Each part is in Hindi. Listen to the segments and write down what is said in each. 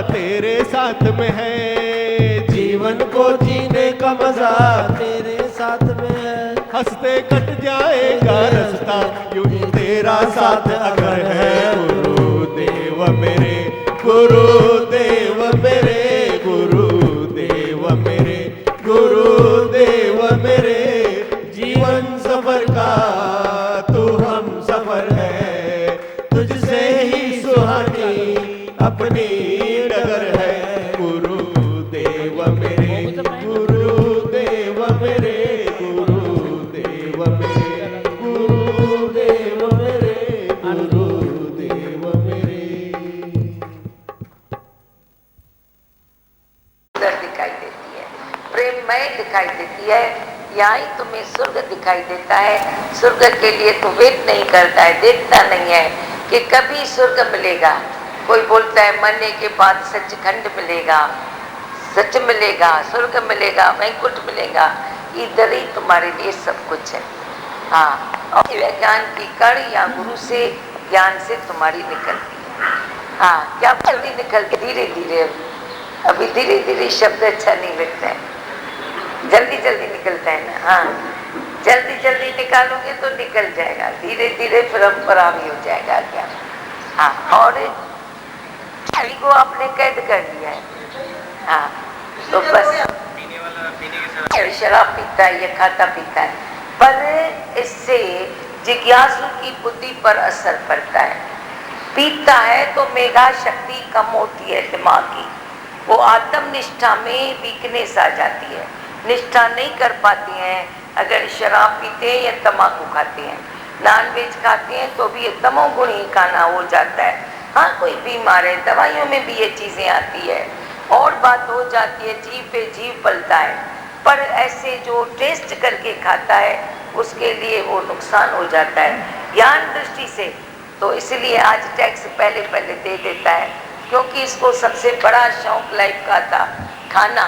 तेरे साथ में है, जीवन को जीने का मजा तेरे साथ में है। हंसते कट जाएगा रास्ता यूं ही तेरा साथ अगर है। गुरुदेव मेरे, गुरुदेव मेरे, गुरुदेव मेरे, गुरुदेव मेरे, जीवन सफर का तू हम सफर है, तुझसे ही सुहानी अपनी डगर है। गुरुदेव मेरे, गुरुदेव मेरे, गुरुदेव मेरे, गुरुदेव मेरे, गुरुदेव मेरे। दिखाई देती है, प्रेममय दिखाई देती है। यहाँ ही तुम्हें स्वर्ग दिखाई देता है। स्वर्ग के लिए तो वेट नहीं करता है, देखता नहीं है कि कभी स्वर्ग मिलेगा। कोई बोलता है मरने के बाद सचखंड मिलेगा, सच मिलेगा, स्वर्ग मिलेगा, वैकुंठ मिलेगा। इधर ही तुम्हारे लिए सब कुछ है। हाँ, और ज्ञान की कण या गुरु से ज्ञान से तुम्हारी निकलती है। हाँ, क्या जल्दी निकलती, धीरे धीरे। अभी धीरे धीरे शब्द अच्छा नहीं लगता है, जल्दी जल्दी निकलता है ना। हाँ, जल्दी जल्दी निकालोगे तो निकल जाएगा, धीरे धीरे परंपरा भी हो जाएगा क्या। हाँ, और छवि को आपने कैद कर लिया है। हाँ, तो बस शराब पीता है या खाता पीता है, पर इससे जिज्ञासु की बुद्धि पर असर पड़ता है। पीता है तो मेधा शक्ति कम होती है दिमाग की, वो आत्मनिष्ठा में वीकनेस आ जाती है, निष्ठा नहीं कर पाती हैं। अगर शराब पीते हैं या तम्बाकू खाते हैं, नॉनवेज खाते हैं तो भी ये तमोगुणी खाना हो जाता है। हाँ, कोई बीमार है, दवाइयों में भी ये चीज़ें आती है और बात हो जाती है, जीव पे जीव पलता है। पर ऐसे जो टेस्ट करके खाता है उसके लिए वो नुकसान हो जाता है ज्ञान दृष्टि से। तो इसलिए आज टैक्स पहले पहले दे देता है, क्योंकि इसको सबसे बड़ा शौक लाइफ का था खाना।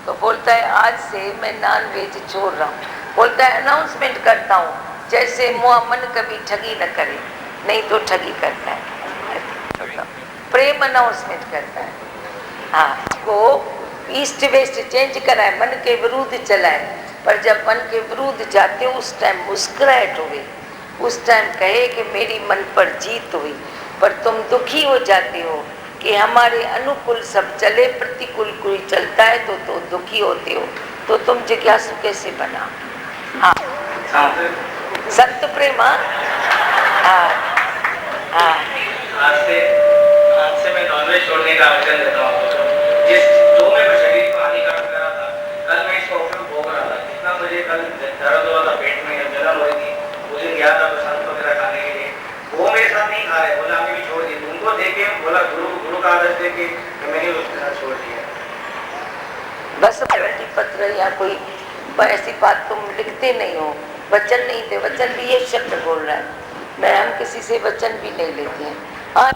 तो बोलता है आज से मैं नॉन वेज छोड़ रहा हूँ। बोलता है अनाउंसमेंट करता हूँ, जैसे मुआ मन कभी ठगी न करे, नहीं तो ठगी करता है। प्रेम अनाउंसमेंट करता है। हाँ, को ईस्ट वेस्ट चेंज कराए, मन के विरुद्ध चलाए। पर जब मन के विरुद्ध जाते हो उस टाइम मुस्कुराहट हुई, उस टाइम कहे कि मेरी मन पर जीत हुई। पर तुम दुखी हो जाते हो कि हमारे अनुकूल सब चले, प्रतिकूल कोई चलता है तो दुखी होते हो। तो तुम जिज्ञासु कैसे बना। हाँ, संत प्रेम। हाँ हाँ, आज से मैं नॉनवेज छोड़ने का वचन देता हूँ। जिस जो मैं शरीर को हानिकारक कर रहा था, कल मैं इसका औषध भोग रहा था। जितना मुझे कल दर्द हुआ था, पेट में जलन हो रही थी, मुझे गया था बसंत वगैरह खाने के लिए, वो मेरे साथ नहीं खा रहे, बोला हमें भी छोड़ दिए। उनको देखे बोला गुरु का आदर्श देखे मैंने उसके साथ छोड़ दिया। बस पत्र या कोई ऐसी बात तुम लिखते नहीं हो, वचन नहीं थे। वचन भी ये शब्द बोल रहा है, मैं हम किसी से वचन भी नहीं लेते हैं। हाँ,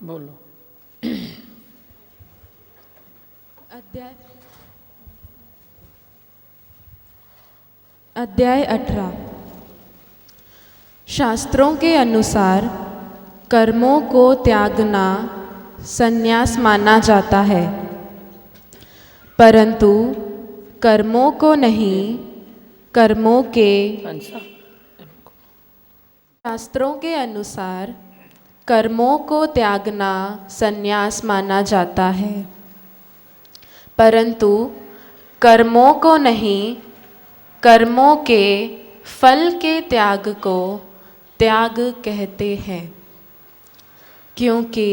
बोलो। अध्याय 18। शास्त्रों के अनुसार कर्मों को त्यागना संन्यास माना जाता है, परंतु कर्मों को नहीं, कर्मों के शास्त्रों के अनुसार कर्मों को त्यागना संन्यास माना जाता है, परंतु कर्मों को नहीं, कर्मों के फल के त्याग को त्याग कहते हैं, क्योंकि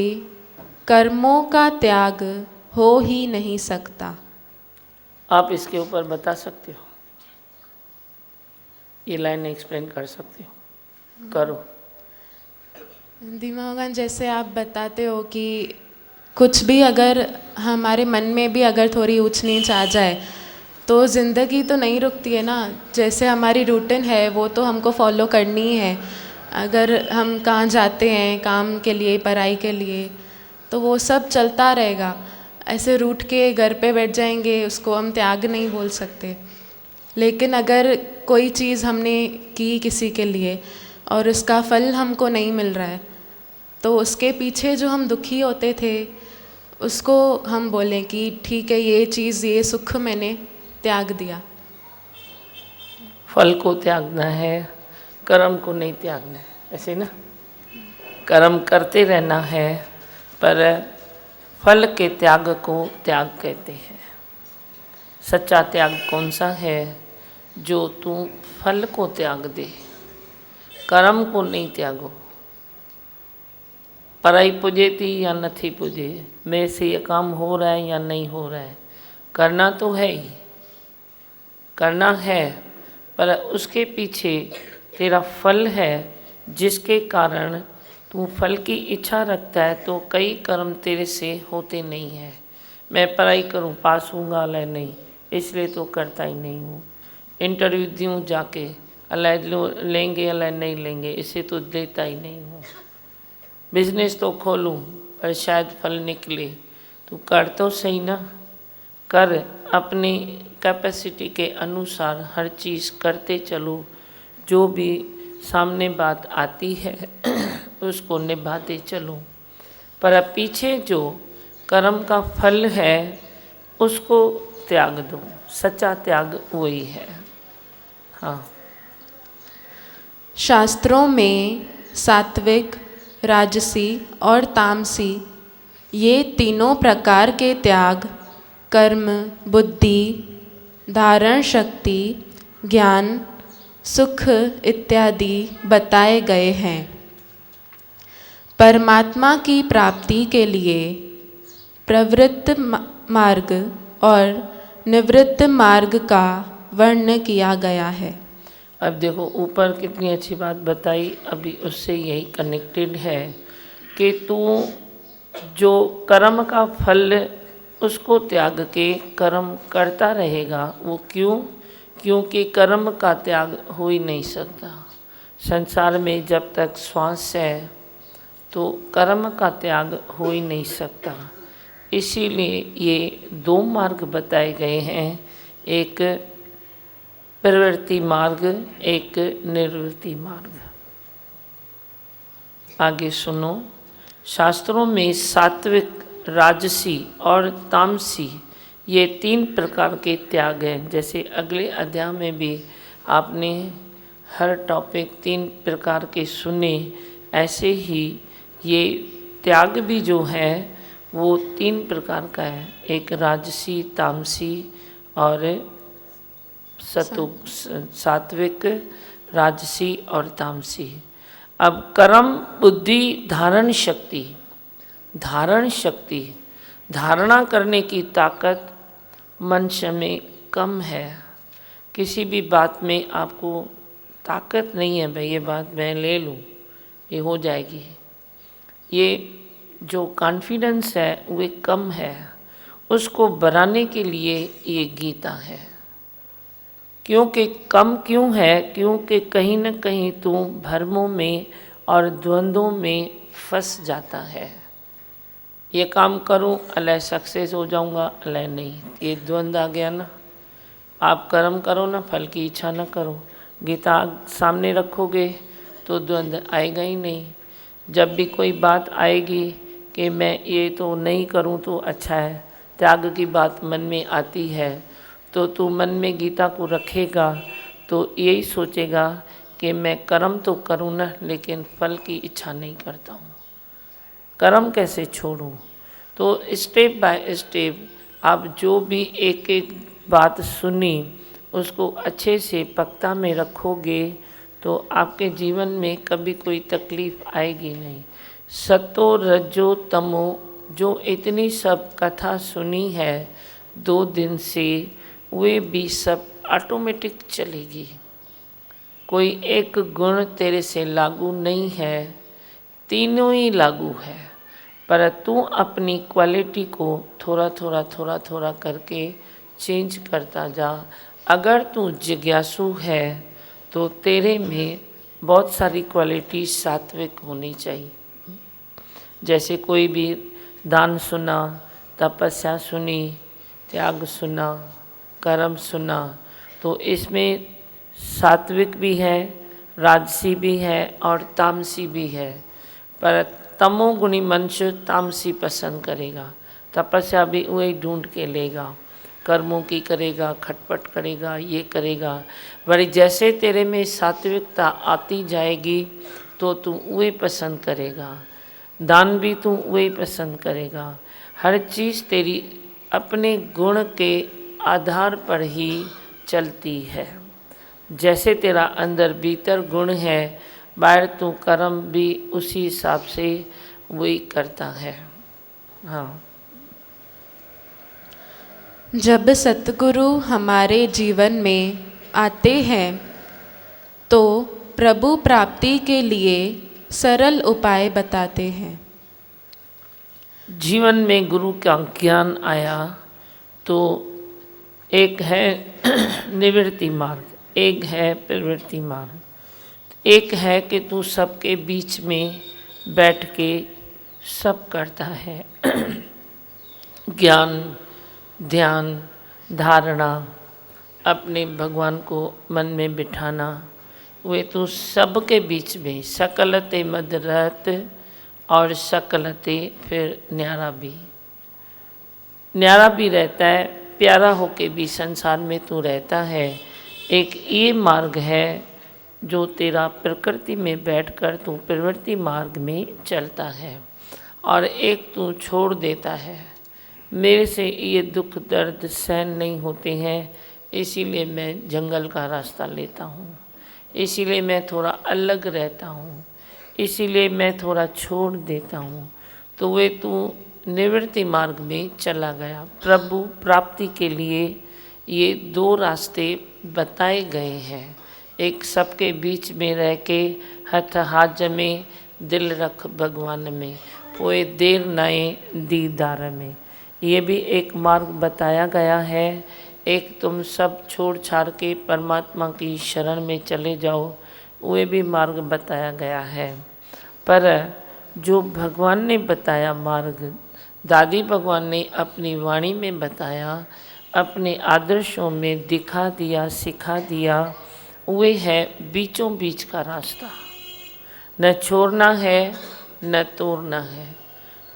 कर्मों का त्याग हो ही नहीं सकता। आप इसके ऊपर बता सकते हो, ये लाइन एक्सप्लेन कर सकते हो, करो। दिमागन, जैसे आप बताते हो कि कुछ भी अगर हमारे मन में भी अगर थोड़ी ऊंच नीच आ जाए तो ज़िंदगी तो नहीं रुकती है ना। जैसे हमारी रूटीन है वो तो हमको फॉलो करनी ही है। अगर हम कहाँ जाते हैं काम के लिए, पढ़ाई के लिए, तो वो सब चलता रहेगा। ऐसे रूठ के घर पे बैठ जाएंगे, उसको हम त्याग नहीं बोल सकते। लेकिन अगर कोई चीज़ हमने की किसी के लिए और उसका फल हमको नहीं मिल रहा है, तो उसके पीछे जो हम दुखी होते थे उसको हम बोलें कि ठीक है, ये चीज़, ये सुख मैंने त्याग दिया। फल को त्यागना है, कर्म को नहीं त्यागना है, ऐसे ना। कर्म करते रहना है, पर फल के त्याग को त्याग कहते हैं। सच्चा त्याग कौन सा है? जो तू फल को त्याग दे, कर्म को नहीं त्यागो। पराई पुजे थी या नहीं पुजे, मेरे से ये काम हो रहा है या नहीं हो रहा है, करना तो है ही, करना है, पर उसके पीछे तेरा फल है जिसके कारण तू फल की इच्छा रखता है। तो कई कर्म तेरे से होते नहीं हैं। मैं पढ़ाई करूं, पास होऊंगा अल्लाह नहीं, इसलिए तो करता ही नहीं हूँ। इंटरव्यू दूँ जाके, अल्लाह लेंगे अल्लाह नहीं लेंगे, इसे तो देता ही नहीं हूँ। बिजनेस तो खोलूं पर शायद फल निकले, तू कर तो सही ना। कर, अपनी कैपेसिटी के अनुसार हर चीज़ करते चलो। जो भी सामने बात आती है उसको निभाते चलो, पर पीछे जो कर्म का फल है उसको त्याग दो। सच्चा त्याग वही है। हाँ, शास्त्रों में सात्विक, राजसी और तामसी, ये तीनों प्रकार के त्याग कर्म, बुद्धि, धारण शक्ति, ज्ञान, सुख इत्यादि बताए गए हैं। परमात्मा की प्राप्ति के लिए प्रवृत्त मार्ग और निवृत्त मार्ग का वर्णन किया गया है। अब देखो ऊपर कितनी अच्छी बात बताई, अभी उससे यही कनेक्टेड है कि तू जो कर्म का फल उसको त्याग के कर्म करता रहेगा। वो क्यों? क्योंकि कर्म का त्याग हो ही नहीं सकता। संसार में जब तक श्वास है तो कर्म का त्याग हो ही नहीं सकता। इसीलिए ये दो मार्ग बताए गए हैं, एक प्रवृत्ति मार्ग, एक निवृत्ति मार्ग। आगे सुनो। शास्त्रों में सात्विक, राजसी और तामसी, ये तीन प्रकार के त्याग हैं। जैसे अगले अध्याय में भी आपने हर टॉपिक तीन प्रकार के सुने, ऐसे ही ये त्याग भी जो है वो तीन प्रकार का है। एक राजसी, तामसी और सात्विक, राजसी और तामसी। अब कर्म, बुद्धि, धारण शक्ति। धारण शक्ति, धारणा करने की ताकत मनुष्य में कम है। किसी भी बात में आपको ताकत नहीं है, भाई ये बात मैं ले लूँ, ये हो जाएगी। ये जो कॉन्फिडेंस है वो कम है। उसको बढ़ाने के लिए ये गीता है। क्योंकि कम क्यों है? क्योंकि कहीं न कहीं तू भ्रमों में और द्वंद्वों में फंस जाता है। ये काम करूं अल्लाह सक्सेस हो जाऊंगा, अल्लाह नहीं, ये द्वंद्व आ गया ना। आप कर्म करो ना, फल की इच्छा ना करो। गीता सामने रखोगे तो द्वंद्व आएगा ही नहीं। जब भी कोई बात आएगी कि मैं ये तो नहीं करूं तो अच्छा है, त्याग की बात मन में आती है, तो तू मन में गीता को रखेगा तो यही सोचेगा कि मैं कर्म तो करूं ना, लेकिन फल की इच्छा नहीं करता हूं, कर्म कैसे छोड़ूं। तो स्टेप बाय स्टेप आप जो भी एक एक बात सुनी उसको अच्छे से पक्ता में रखोगे तो आपके जीवन में कभी कोई तकलीफ आएगी नहीं। सतो रजो तमो, जो इतनी सब कथा सुनी है 2 दिन से, वे भी सब ऑटोमेटिक चलेगी। कोई एक गुण तेरे से लागू नहीं है, तीनों ही लागू है। पर तू अपनी क्वालिटी को थोड़ा थोड़ा करके चेंज करता जा। अगर तू जिज्ञासु है तो तेरे में बहुत सारी क्वालिटी सात्विक होनी चाहिए। जैसे कोई भी दान सुना, तपस्या सुनी, त्याग सुना, कर्म सुना, तो इसमें सात्विक भी है, राजसी भी है और तामसी भी है। पर तमोगुणी मनुष्य तामसी पसंद करेगा, तपस्या भी वही ढूंढ के लेगा, कर्मों की करेगा, खटपट करेगा, ये करेगा। बड़ी जैसे तेरे में सात्विकता आती जाएगी तो तू वही पसंद करेगा, दान भी तू वही पसंद करेगा। हर चीज़ तेरी अपने गुण के आधार पर ही चलती है। जैसे तेरा अंदर भीतर गुण है, बाहर तू कर्म भी उसी हिसाब से वही करता है। हाँ। जब सतगुरु हमारे जीवन में आते हैं तो प्रभु प्राप्ति के लिए सरल उपाय बताते हैं। जीवन में गुरु का ज्ञान आया तो एक है निवृत्ति मार्ग, एक है प्रवृत्ति मार्ग, एक है कि तू सबके बीच में बैठ के सब करता है। ज्ञान, ध्यान, धारणा, अपने भगवान को मन में बिठाना, वे तो सबके बीच में सकलते मदरत और सकलते फिर न्यारा भी रहता है, प्यारा होके भी संसार में तू रहता है। एक ये मार्ग है जो तेरा प्रकृति में बैठकर तू प्रवृत्ति मार्ग में चलता है, और एक तू छोड़ देता है, मेरे से ये दुख दर्द सहन नहीं होते हैं, इसीलिए मैं जंगल का रास्ता लेता हूँ, इसीलिए मैं थोड़ा अलग रहता हूँ, इसीलिए मैं थोड़ा छोड़ देता हूँ। तो वे तू निवृत्ति मार्ग में चला गया। प्रभु प्राप्ति के लिए ये दो रास्ते बताए गए हैं। एक सबके बीच में रह के हथ हाथ जमे दिल रख भगवान में, पोए देर नाए दीदार में, ये भी एक मार्ग बताया गया है। एक तुम सब छोड़ छाड़ के परमात्मा की शरण में चले जाओ, वे भी मार्ग बताया गया है। पर जो भगवान ने बताया मार्ग, दादी भगवान ने अपनी वाणी में बताया, अपने आदर्शों में दिखा दिया, सिखा दिया, वे है बीचों बीच का रास्ता। न छोड़ना है न तोड़ना है।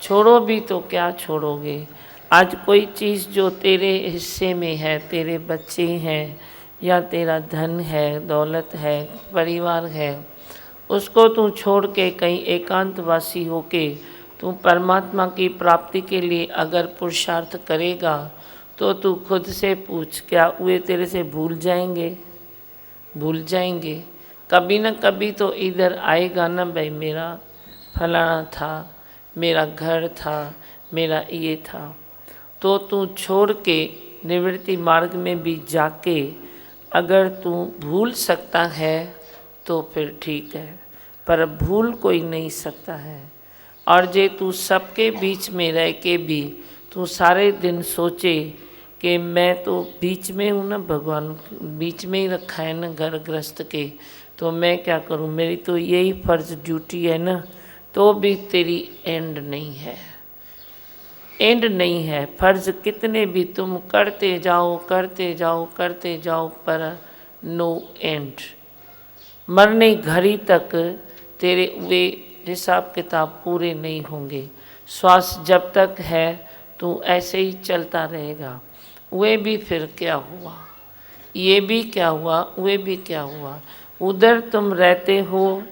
छोड़ो भी तो क्या छोड़ोगे। आज कोई चीज़ जो तेरे हिस्से में है, तेरे बच्चे हैं या तेरा धन है, दौलत है, परिवार है, उसको तू छोड़ के कहीं एकांतवासी होके तू परमात्मा की प्राप्ति के लिए अगर पुरुषार्थ करेगा तो तू खुद से पूछ, क्या वे तेरे से भूल जाएंगे? भूल जाएंगे। कभी न कभी तो इधर आएगा ना, भाई मेरा फलाना था, मेरा घर था, मेरा ये था। तो तू छोड़ के निवृत्ति मार्ग में भी जाके अगर तू भूल सकता है तो फिर ठीक है, पर भूल कोई नहीं सकता है। और जे तू सबके बीच में रह के भी तू सारे दिन सोचे कि मैं तो बीच में हूँ ना, भगवान बीच में ही रखा है ना घर गृहस्थ के, तो मैं क्या करूँ, मेरी तो यही फर्ज ड्यूटी है ना, तो भी तेरी एंड नहीं है, एंड नहीं है। फर्ज कितने भी तुम करते जाओ करते जाओ करते जाओ, पर नो एंड। मरने घड़ी तक तेरे वे हिसाब किताब पूरे नहीं होंगे। श्वास जब तक है तो ऐसे ही चलता रहेगा। वे भी फिर क्या हुआ, ये भी क्या हुआ, वे भी क्या हुआ। उधर तुम रहते हो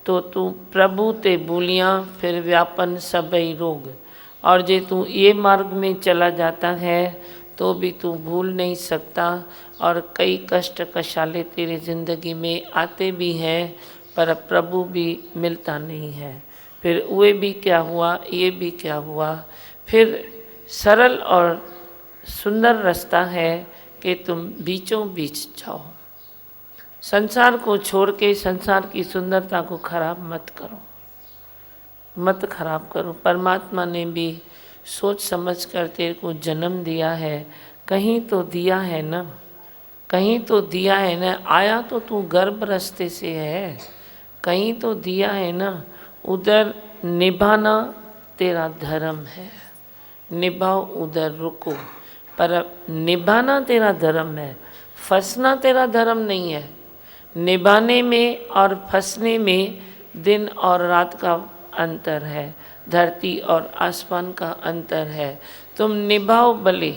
तो तू प्रभु ते भूलियाँ फिर व्यापन सबई रोग। और जे तू ये मार्ग में चला जाता है तो भी तू भूल नहीं सकता, और कई कष्ट कशाले तेरे ज़िंदगी में आते भी हैं, पर प्रभु भी मिलता नहीं है। फिर वे भी क्या हुआ, ये भी क्या हुआ। फिर सरल और सुंदर रास्ता है कि तुम बीचों बीच जाओ। संसार को छोड़ के संसार की सुंदरता को खराब मत करो, मत खराब करो। परमात्मा ने भी सोच समझ कर तेरे को जन्म दिया है, कहीं तो दिया है ना, कहीं तो दिया है ना। आया तो तू गर्भ रास्ते से है, कहीं तो दिया है ना। उधर निभाना तेरा धर्म है, निभाओ उधर रुको, पर निभाना तेरा धर्म है, फंसना तेरा धर्म नहीं है। निभाने में और फंसने में दिन और रात का अंतर है, धरती और आसमान का अंतर है। तुम निभाओ भले,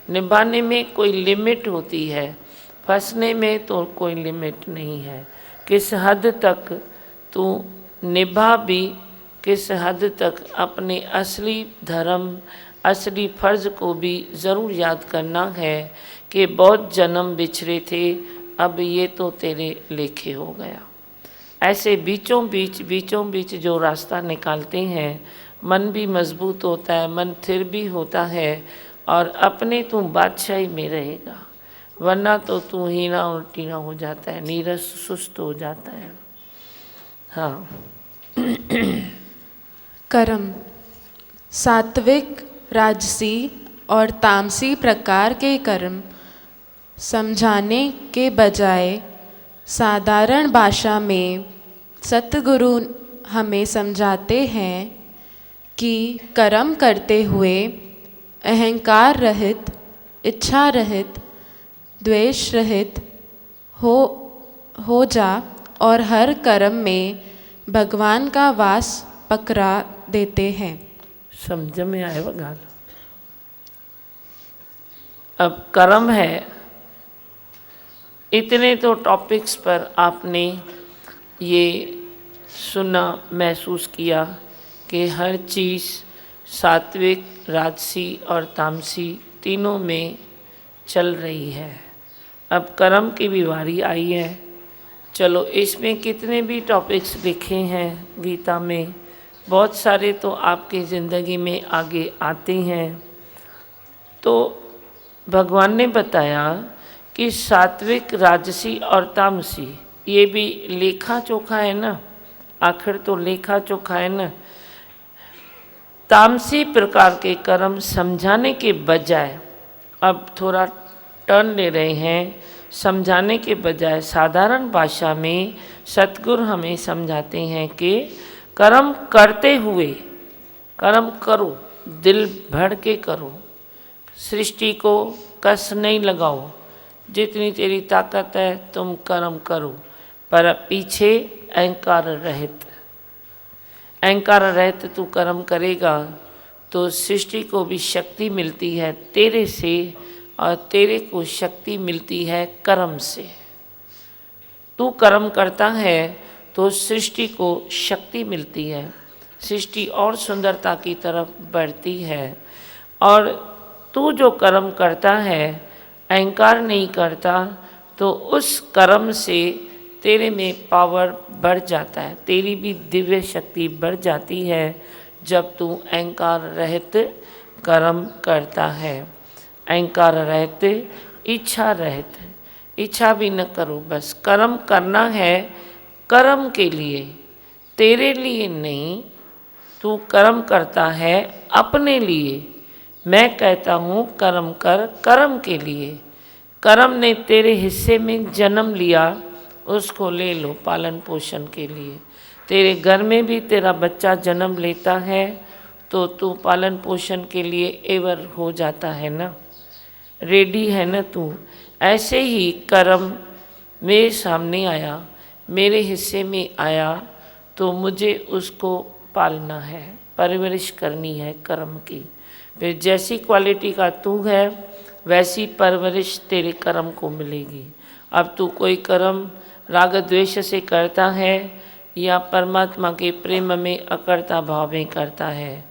निभाने में कोई लिमिट होती है, फंसने में तो कोई लिमिट नहीं है। किस हद तक तू निभा भी, किस हद तक अपने असली धर्म, असली फर्ज को भी ज़रूर याद करना है कि बहुत जन्म बिछड़े थे, अब ये तो तेरे लेखे हो गया। ऐसे बीचों बीच जो रास्ता निकालते हैं, मन भी मजबूत होता है, मन थिर भी होता है और अपने तू बादशाही में रहेगा, वरना तो तू हीना उल्टीना हो जाता है, नीरस सुस्त हो जाता है। हाँ। कर्म सात्विक, राजसी और तामसी प्रकार के कर्म समझाने के बजाय साधारण भाषा में सतगुरु हमें समझाते हैं कि कर्म करते हुए अहंकार रहित, इच्छा रहित, द्वेष रहित हो जा और हर कर्म में भगवान का वास पकड़ा देते हैं। समझ में आए गाल। अब कर्म है, इतने तो टॉपिक्स पर आपने ये सुना, महसूस किया कि हर चीज़ सात्विक, राजसी और तामसी तीनों में चल रही है। अब कर्म की भी बारी आई है। चलो, इसमें कितने भी टॉपिक्स लिखे हैं गीता में, बहुत सारे तो आपकी ज़िंदगी में आगे आते हैं। तो भगवान ने बताया कि सात्विक, राजसी और तामसी, ये भी लेखा चोखा है ना, आखिर तो लेखा चोखा है ना। तामसी प्रकार के कर्म समझाने के बजाय, अब थोड़ा टर्न ले रहे हैं, समझाने के बजाय साधारण भाषा में सतगुरु हमें समझाते हैं कि कर्म करते हुए, कर्म करो, दिल भर के करो, सृष्टि को कस नहीं लगाओ, जितनी तेरी ताकत है तुम कर्म करो, पर पीछे अहंकार रहित, अहंकार रहित तू कर्म करेगा तो सृष्टि को भी शक्ति मिलती है तेरे से, और तेरे को शक्ति मिलती है कर्म से। तू कर्म करता है तो सृष्टि को शक्ति मिलती है, सृष्टि और सुंदरता की तरफ बढ़ती है। और तू जो कर्म करता है, अहंकार नहीं करता, तो उस कर्म से तेरे में पावर बढ़ जाता है, तेरी भी दिव्य शक्ति बढ़ जाती है जब तू अहंकार रहित कर्म करता है। अहंकार रहित, इच्छा रहित, इच्छा भी न करो, बस कर्म करना है कर्म के लिए, तेरे लिए नहीं। तू कर्म करता है अपने लिए। मैं कहता हूँ कर्म कर कर्म के लिए। कर्म ने तेरे हिस्से में जन्म लिया, उसको ले लो पालन पोषण के लिए। तेरे घर में भी तेरा बच्चा जन्म लेता है तो तू पालन पोषण के लिए एवर हो जाता है ना, रेडी है ना तू। ऐसे ही कर्म मेरे सामने आया, मेरे हिस्से में आया, तो मुझे उसको पालना है, परवरिश करनी है कर्म की। फिर जैसी क्वालिटी का तू है वैसी परवरिश तेरे कर्म को मिलेगी। अब तू कोई कर्म राग द्वेष से करता है या परमात्मा के प्रेम में अकर्ता भाव में करता है,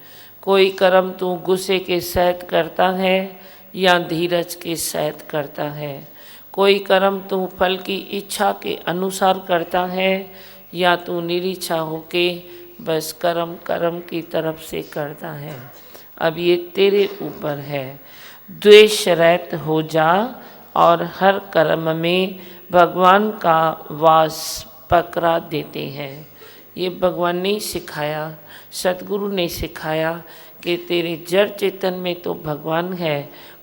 कोई कर्म तू गुस्से के सहित करता है या धीरज के सहित करता है, कोई कर्म तू फल की इच्छा के अनुसार करता है या तू निरीच्छा होके बस कर्म कर्म की तरफ से करता है। अब ये तेरे ऊपर है। द्वेष रहित हो जा और हर कर्म में भगवान का वास पकड़ा देते हैं। ये भगवान ने सिखाया, सतगुरु ने सिखाया कि तेरे जड़ चेतन में तो भगवान है,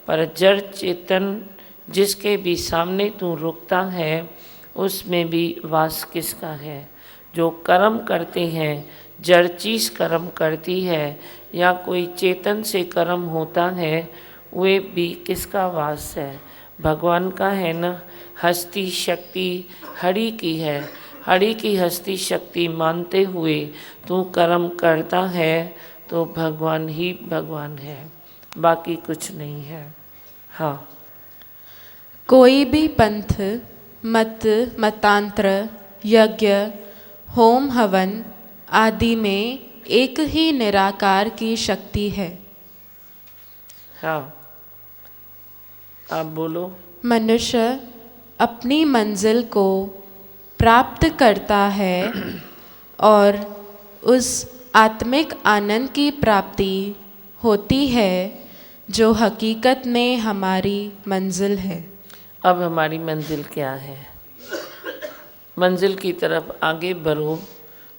पर जड़ चेतन जिसके भी सामने तू रुकता है उसमें भी वास किसका है। जो कर्म करते हैं, जड़ चीज़ कर्म करती है या कोई चेतन से कर्म होता है, वे भी किसका वास है, भगवान का है ना। हस्ती शक्ति हरि की है, हरि की हस्ती शक्ति मानते हुए तू कर्म करता है तो भगवान ही भगवान है, बाकी कुछ नहीं है। हाँ। कोई भी पंथ, मत, मतांतर, यज्ञ, होम हवन आदि में एक ही निराकार की शक्ति है। हाँ, आप बोलो। मनुष्य अपनी मंजिल को प्राप्त करता है और उस आत्मिक आनंद की प्राप्ति होती है जो हकीकत में हमारी मंजिल है। अब हमारी मंजिल क्या है? मंजिल की तरफ आगे बढ़ो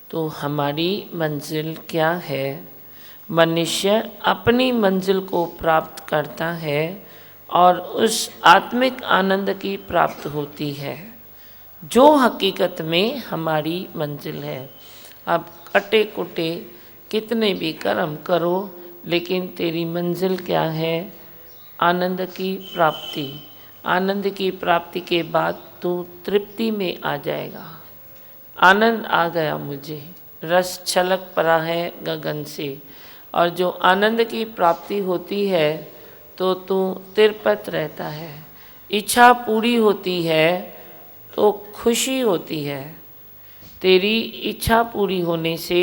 तो हमारी मंजिल क्या है? मनुष्य अपनी मंजिल को प्राप्त करता है और उस आत्मिक आनंद की प्राप्त होती है जो हकीकत में हमारी मंजिल है। अब कटे कुटे कितने भी कर्म करो, लेकिन तेरी मंजिल क्या है? आनंद की प्राप्ति। आनंद की प्राप्ति के बाद तू तृप्ति में आ जाएगा। आनंद आ गया मुझे, रस छलक पड़ा है गगन से, और जो आनंद की प्राप्ति होती है तो तू तिरपत रहता है। इच्छा पूरी होती है तो खुशी होती है। तेरी इच्छा पूरी होने से,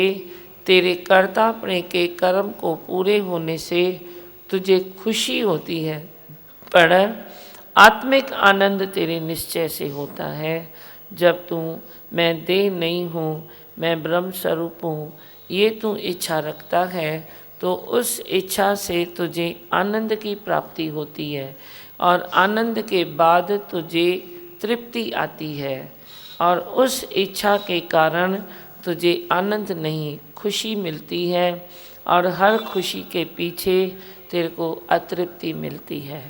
तेरे कर्तापने के कर्म को पूरे होने से तुझे खुशी होती है, पर आत्मिक आनंद तेरे निश्चय से होता है जब तू मैं देह नहीं हूँ, मैं ब्रह्म स्वरूप हूँ, ये तू इच्छा रखता है तो उस इच्छा से तुझे आनंद की प्राप्ति होती है और आनंद के बाद तुझे तृप्ति आती है और उस इच्छा के कारण तुझे आनंद नहीं खुशी मिलती है और हर खुशी के पीछे तेरे को अतृप्ति मिलती है।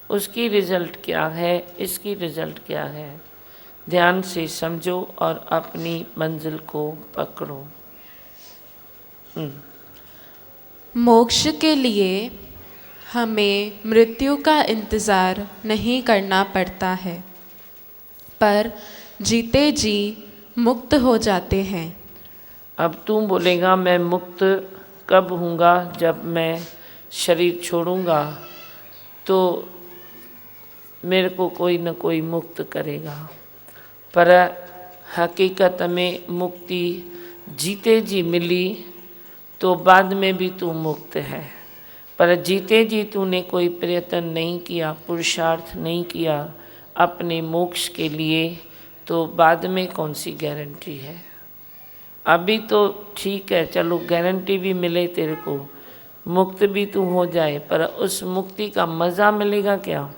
उसकी रिजल्ट क्या है? इसकी रिजल्ट क्या है? ध्यान से समझो और अपनी मंजिल को पकड़ो। मोक्ष के लिए हमें मृत्यु का इंतज़ार नहीं करना पड़ता है, पर जीते जी मुक्त हो जाते हैं। अब तू बोलेगा मैं मुक्त कब हूँगा? जब मैं शरीर छोड़ूंगा तो मेरे को कोई न कोई मुक्त करेगा। पर हकीकत में मुक्ति जीते जी मिली तो बाद में भी तू मुक्त है, पर जीते जी तूने कोई प्रयत्न नहीं किया, पुरुषार्थ नहीं किया अपने मोक्ष के लिए, तो बाद में कौन सी गारंटी है? अभी तो ठीक है, चलो गारंटी भी मिले तेरे को, मुक्त भी तू हो जाए, पर उस मुक्ति का मज़ा मिलेगा क्या?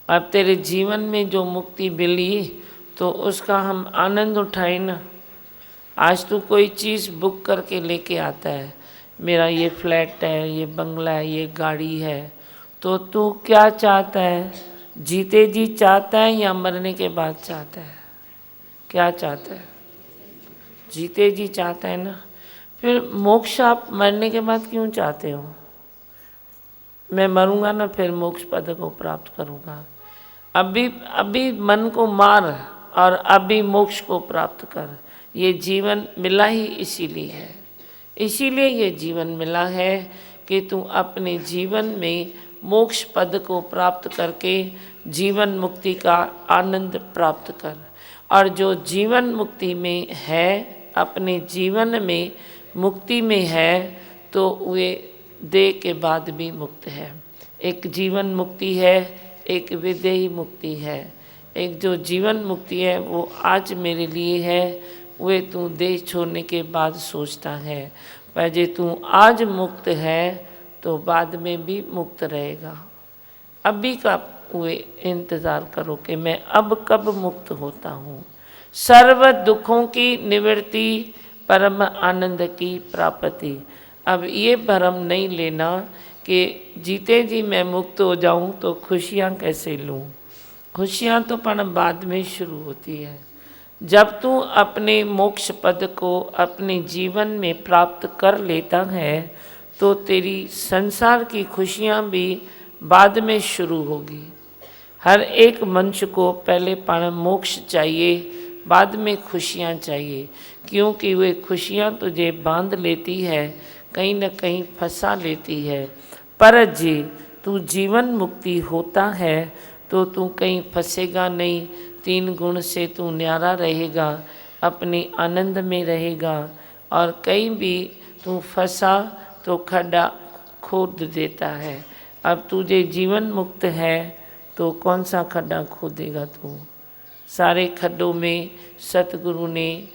अब तेरे जीवन में जो मुक्ति मिली तो उसका हम आनंद उठाए ना। आज तू कोई चीज़ बुक करके लेके आता है, मेरा ये फ्लैट है, ये बंगला है, ये गाड़ी है, तो तू क्या चाहता है? जीते जी चाहता है या मरने के बाद चाहता है? क्या चाहता है? जीते जी चाहता है ना। फिर मोक्ष आप मरने के बाद क्यों चाहते हो? मैं मरूंगा ना, फिर मोक्ष पद को प्राप्त करूंगा। अभी मन को मार और अभी मोक्ष को प्राप्त कर। ये जीवन मिला ही इसीलिए है, इसीलिए ये जीवन मिला है कि तू अपने जीवन में मोक्ष पद को प्राप्त करके जीवन मुक्ति का आनंद प्राप्त कर। और जो जीवन मुक्ति में है, अपने जीवन में मुक्ति में है, तो वे देह के बाद भी मुक्त है। एक जीवन मुक्ति है, एक विदेही मुक्ति है। एक जो जीवन मुक्ति है वो आज मेरे लिए है, वे तू देह छोड़ने के बाद सोचता है, पर जे तू आज मुक्त है तो बाद में भी मुक्त रहेगा। अभी का वे इंतज़ार करो कि मैं अब कब मुक्त होता हूँ। सर्व दुखों की निवृत्ति, परम आनंद की प्राप्ति। अब ये भ्रम नहीं लेना कि जीते जी मैं मुक्त हो जाऊं तो खुशियां कैसे लूं। खुशियां तो पर बाद में शुरू होती है। जब तू अपने मोक्ष पद को अपने जीवन में प्राप्त कर लेता है तो तेरी संसार की खुशियां भी बाद में शुरू होगी। हर एक मनुष्य को पहले पर मोक्ष चाहिए, बाद में खुशियाँ चाहिए, क्योंकि वे खुशियाँ तुझे बांध लेती है, कहीं न कहीं फंसा लेती है। पर जे तू जीवन मुक्ति होता है तो तू कहीं फंसेगा नहीं, 3 गुण से तू न्यारा रहेगा, अपने आनंद में रहेगा। और कहीं भी तू फंसा तो खड्डा खोद देता है। अब तुझे जीवन मुक्त है तो कौन सा खड्डा खोदेगा तू? सारे खड्डों में सतगुरु ने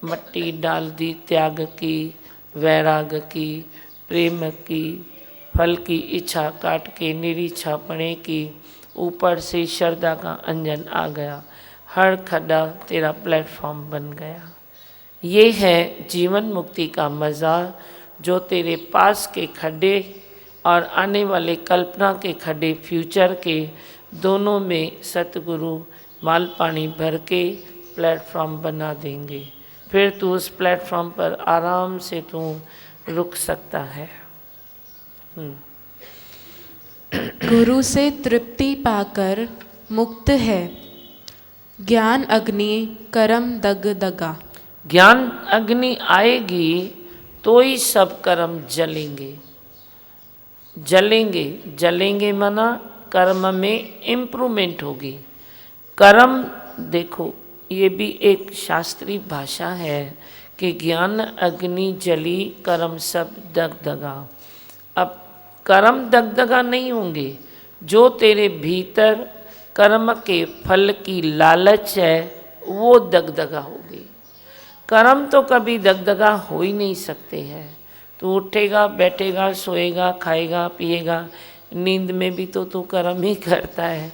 मट्टी डाल दी, त्याग की, वैराग की, प्रेम की, फल की इच्छा काट के निरीच्छा पणे की, ऊपर से श्रद्धा का अंजन आ गया, हर खड्डा तेरा प्लेटफॉर्म बन गया। ये है जीवन मुक्ति का मज़ा, जो तेरे पास के खड्डे और आने वाले कल्पना के खड्डे, फ्यूचर के, दोनों में सतगुरु माल पानी भर के प्लेटफॉर्म बना देंगे। फिर तू उस प्लेटफॉर्म पर आराम से तू रुक सकता है। गुरु से तृप्ति पाकर मुक्त है, ज्ञान अग्नि कर्म दग दगा। ज्ञान अग्नि आएगी तो ही सब कर्म जलेंगे। जलेंगे, जलेंगे माना कर्म में इम्प्रूवमेंट होगी। कर्म देखो, ये भी एक शास्त्रीय भाषा है कि ज्ञान अग्नि जली कर्म सब दगदगा। अब कर्म दगदगा नहीं होंगे, जो तेरे भीतर कर्म के फल की लालच है वो दगदगा होगी। कर्म तो कभी दगदगा हो ही नहीं सकते हैं। तू उठेगा, बैठेगा, सोएगा, खाएगा, पिएगा, नींद में भी तो तू कर्म ही करता है।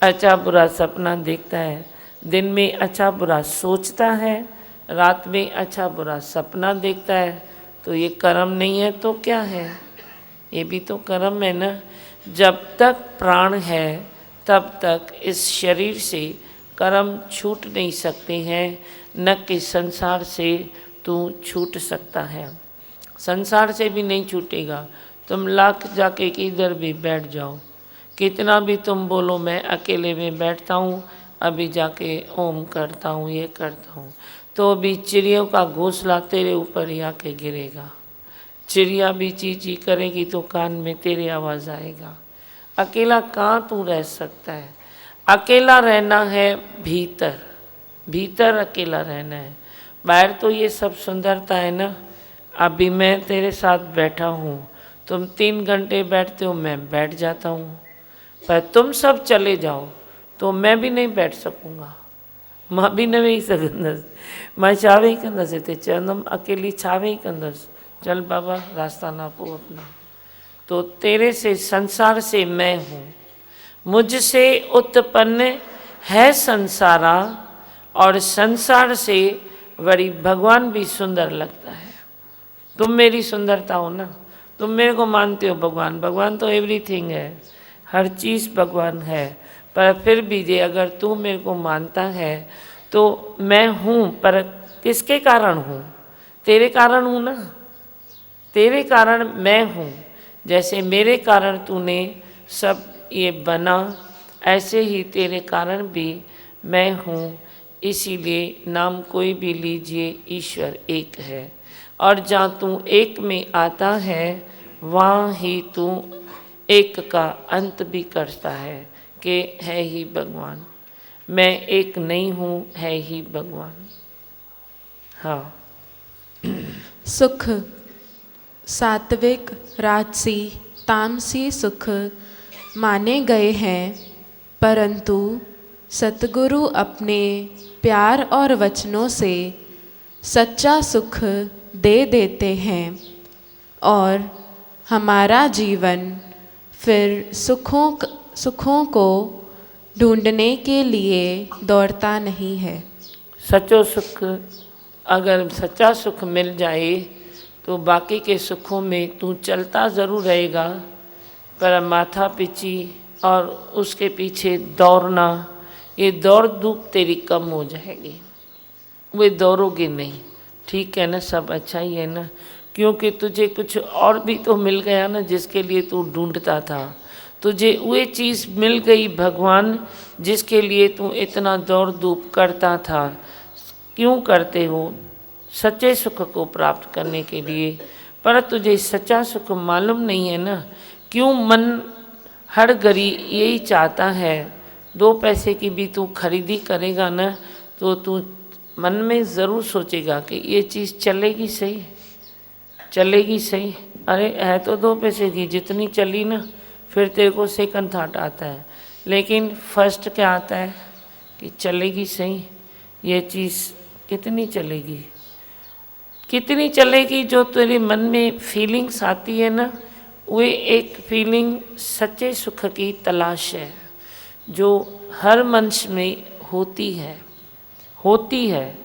अच्छा बुरा सपना देखता है, दिन में अच्छा बुरा सोचता है, रात में अच्छा बुरा सपना देखता है, तो ये कर्म नहीं है तो क्या है? ये भी तो कर्म है ना। जब तक प्राण है तब तक इस शरीर से कर्म छूट नहीं सकते हैं, न कि संसार से तू छूट सकता है। संसार से भी नहीं छूटेगा। तुम लाख जाके किधर भी बैठ जाओ, कितना भी तुम बोलो मैं अकेले में बैठता हूँ, अभी जाके ओम करता हूँ, ये करता हूँ, तो भी चिड़ियों का घोंसला तेरे ऊपर ही आके गिरेगा। चिड़िया भी ची ची करेगी तो कान में तेरी आवाज़ आएगा। अकेला कहाँ तू रह सकता है? अकेला रहना है भीतर, भीतर अकेला रहना है। बाहर तो ये सब सुंदरता है ना। अभी मैं तेरे साथ बैठा हूँ, तुम 3 घंटे बैठते हो, मैं बैठ जाता हूँ, पर तुम सब चले जाओ तो मैं भी नहीं बैठ सकूँगा। मां भी न वेही सघंदसि, मां छा वेही कंदसि, हिते चवंदमि अकेली छा वेही कंदसि, चल बाबा रास्ता नापो अपना। तो तेरे से, संसार से मैं हूँ, मुझसे उत्पन्न है संसारा, और संसार से वरी भगवान भी सुंदर लगता है। तुम मेरी सुंदरता हो ना, तुम मेरे को मानते हो भगवान, भगवान तो एवरीथिंग है, हर चीज़ भगवान है। पर फिर भी जे अगर तू मेरे को मानता है तो मैं हूँ, पर किसके कारण हूँ? तेरे कारण हूँ ना, तेरे कारण मैं हूँ। जैसे मेरे कारण तूने सब ये बना, ऐसे ही तेरे कारण भी मैं हूँ। इसीलिए नाम कोई भी लीजिए, ईश्वर एक है, और जहाँ तू एक में आता है वहाँ ही तू एक का अंत भी करता है कि है ही भगवान। मैं एक नहीं हूँ, है ही भगवान। हाँ। सुख सात्विक, राजसी, तामसी सुख माने गए हैं, परंतु सतगुरु अपने प्यार और वचनों से सच्चा सुख दे देते हैं, और हमारा जीवन फिर सुखों को ढूंढने के लिए दौड़ता नहीं है। सच्चो सुख, अगर सच्चा सुख मिल जाए तो बाकी के सुखों में तू चलता ज़रूर रहेगा, पर माथा पिची और उसके पीछे दौड़ना, ये दौड़ धूप तेरी कम हो जाएगी, वे दौड़ोगे नहीं। ठीक है ना, सब अच्छा ही है ना, क्योंकि तुझे कुछ और भी तो मिल गया ना जिसके लिए तू ढूंढता था। तुझे वही चीज़ मिल गई, भगवान, जिसके लिए तू इतना दौड़ धूप करता था। क्यों करते हो? सच्चे सुख को प्राप्त करने के लिए। पर तुझे सच्चा सुख मालूम नहीं है ना, क्यों मन हर घड़ी यही चाहता है। 2 पैसे की भी तू खरीदी करेगा ना तो तू मन में ज़रूर सोचेगा कि ये चीज़ चलेगी सही, चलेगी सही। अरे है तो 2 पैसे की, जितनी चली ना फिर तेरे को सेकंड थॉट आता है, लेकिन फर्स्ट क्या आता है कि चलेगी सही, ये चीज़ कितनी चलेगी, कितनी चलेगी। जो तेरे मन में फीलिंग्स आती है ना, वे एक फीलिंग सच्चे सुख की तलाश है, जो हर मनुष्य में होती है।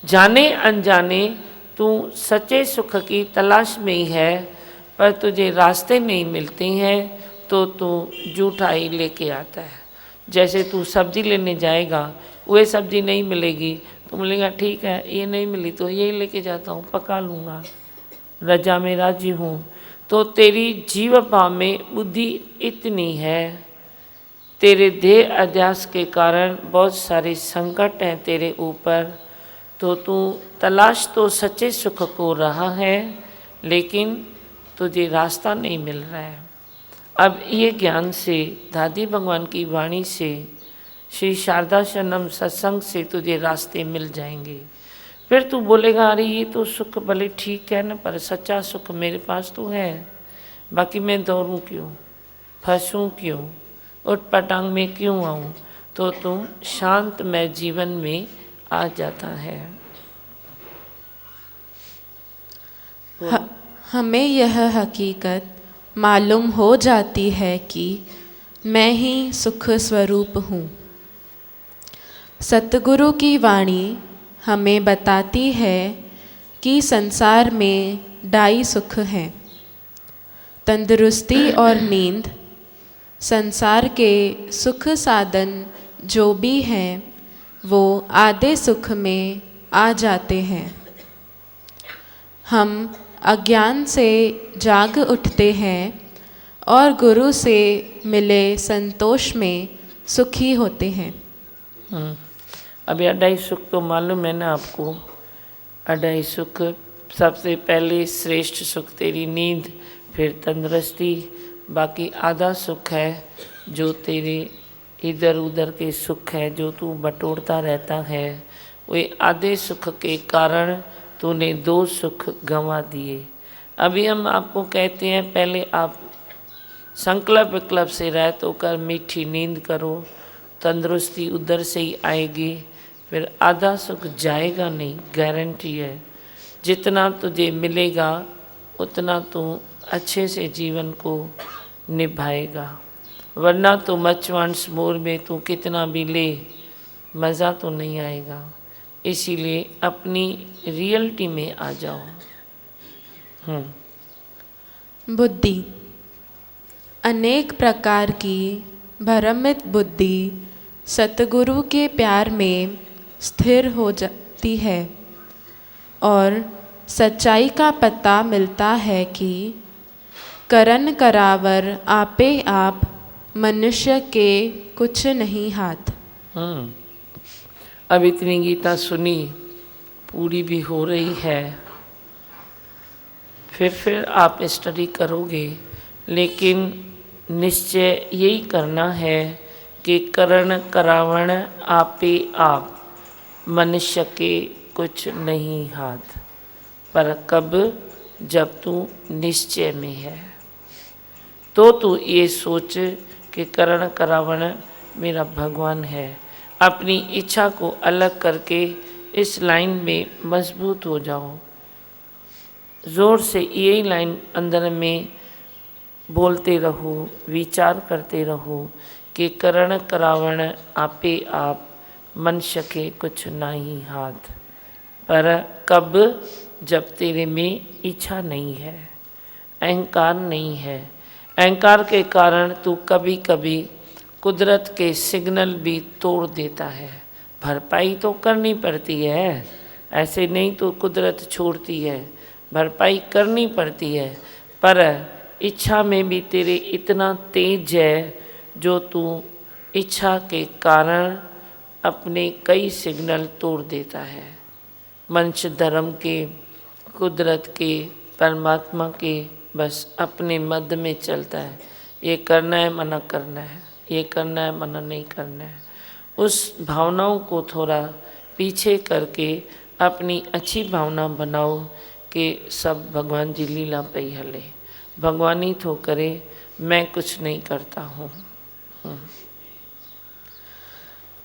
जाने अनजाने तू सच्चे सुख की तलाश में ही है, पर तुझे रास्ते नहीं मिलते हैं तो तू जूठाई लेके आता है। जैसे तू सब्जी लेने जाएगा, वह सब्जी नहीं मिलेगी तो बोलेगा ठीक है, ये नहीं मिली तो यही लेके जाता हूँ, पका लूँगा, रजा में राजी हूँ। तो तेरी जीव भाव में बुद्धि इतनी है, तेरे देह अध्यास के कारण बहुत सारे संकट हैं तेरे ऊपर, तो तू तलाश तो सच्चे सुख को रहा है, लेकिन तुझे रास्ता नहीं मिल रहा है। अब ये ज्ञान से, दादी भगवान की वाणी से, श्री शारदा शरणम सत्संग से तुझे रास्ते मिल जाएंगे। फिर तू बोलेगा अरे ये तो सुख भले ठीक है ना, पर सच्चा सुख मेरे पास तो है, बाकी मैं दौड़ूं क्यों, फंसूं क्यों, उठपटांग में क्यों आऊँ। तो तू शांतमय जीवन में आ जाता है। हमें यह हकीकत मालूम हो जाती है कि मैं ही सुख स्वरूप हूँ। सतगुरु की वाणी हमें बताती है कि संसार में ढाई सुख हैं, तंदुरुस्ती और नींद। संसार के सुख साधन जो भी हैं वो आधे सुख में आ जाते हैं। हम अज्ञान से जाग उठते हैं और गुरु से मिले संतोष में सुखी होते हैं। अभी अढ़ाई सुख तो मालूम है ना आपको। अढ़ाई सुख, सबसे पहले श्रेष्ठ सुख तेरी नींद, फिर तंदुरुस्ती, बाकी आधा सुख है जो तेरे इधर उधर के सुख है जो तू बटोरता रहता है। वे आधे सुख के कारण तूने 2 सुख गंवा दिए। अभी हम आपको कहते हैं पहले आप संकल्प विकल्प से रहत होकर मीठी नींद करो, तंदुरुस्ती उधर से ही आएगी, फिर आधा सुख जाएगा नहीं, गारंटी है। जितना तुझे मिलेगा उतना तू अच्छे से जीवन को निभाएगा, वरना तो मचवांस मोर में तू कितना भी ले मज़ा तो नहीं आएगा। इसीलिए अपनी रियलिटी में आ जाओ। बुद्धि। अनेक प्रकार की भ्रमित बुद्धि सतगुरु के प्यार में स्थिर हो जाती है और सच्चाई का पता मिलता है कि करन करावर आपे आप मनुष्य के कुछ नहीं हाथ। अब इतनी गीता सुनी, पूरी भी हो रही है, फिर आप स्टडी करोगे, लेकिन निश्चय यही करना है कि करण करावण आपे आप मनुष्य के कुछ नहीं हाथ। पर कब? जब तू निश्चय में है तो तू ये सोच कि करण करावण मेरा भगवान है। अपनी इच्छा को अलग करके इस लाइन में मजबूत हो जाओ। ज़ोर से यही लाइन अंदर में बोलते रहो, विचार करते रहो कि करण करावण आपे आप मनुष्य के कुछ नहीं हाथ। पर कब? जब तेरे में इच्छा नहीं है, अहंकार नहीं है। अहंकार के कारण तू कभी कभी कुदरत के सिग्नल भी तोड़ देता है। भरपाई तो करनी पड़ती है, ऐसे नहीं तो कुदरत छोड़ती है, भरपाई करनी पड़ती है। पर इच्छा में भी तेरे इतना तेज है जो तू इच्छा के कारण अपने कई सिग्नल तोड़ देता है। वंश धर्म के, कुदरत के, परमात्मा के, बस अपने मध्य में चलता है। ये करना है, मना करना है, ये करना है, मना नहीं करना है। उस भावनाओं को थोड़ा पीछे करके अपनी अच्छी भावना बनाओ कि सब भगवान जी लीला पे ही हले, भगवान ही तो करे, मैं कुछ नहीं करता हूँ।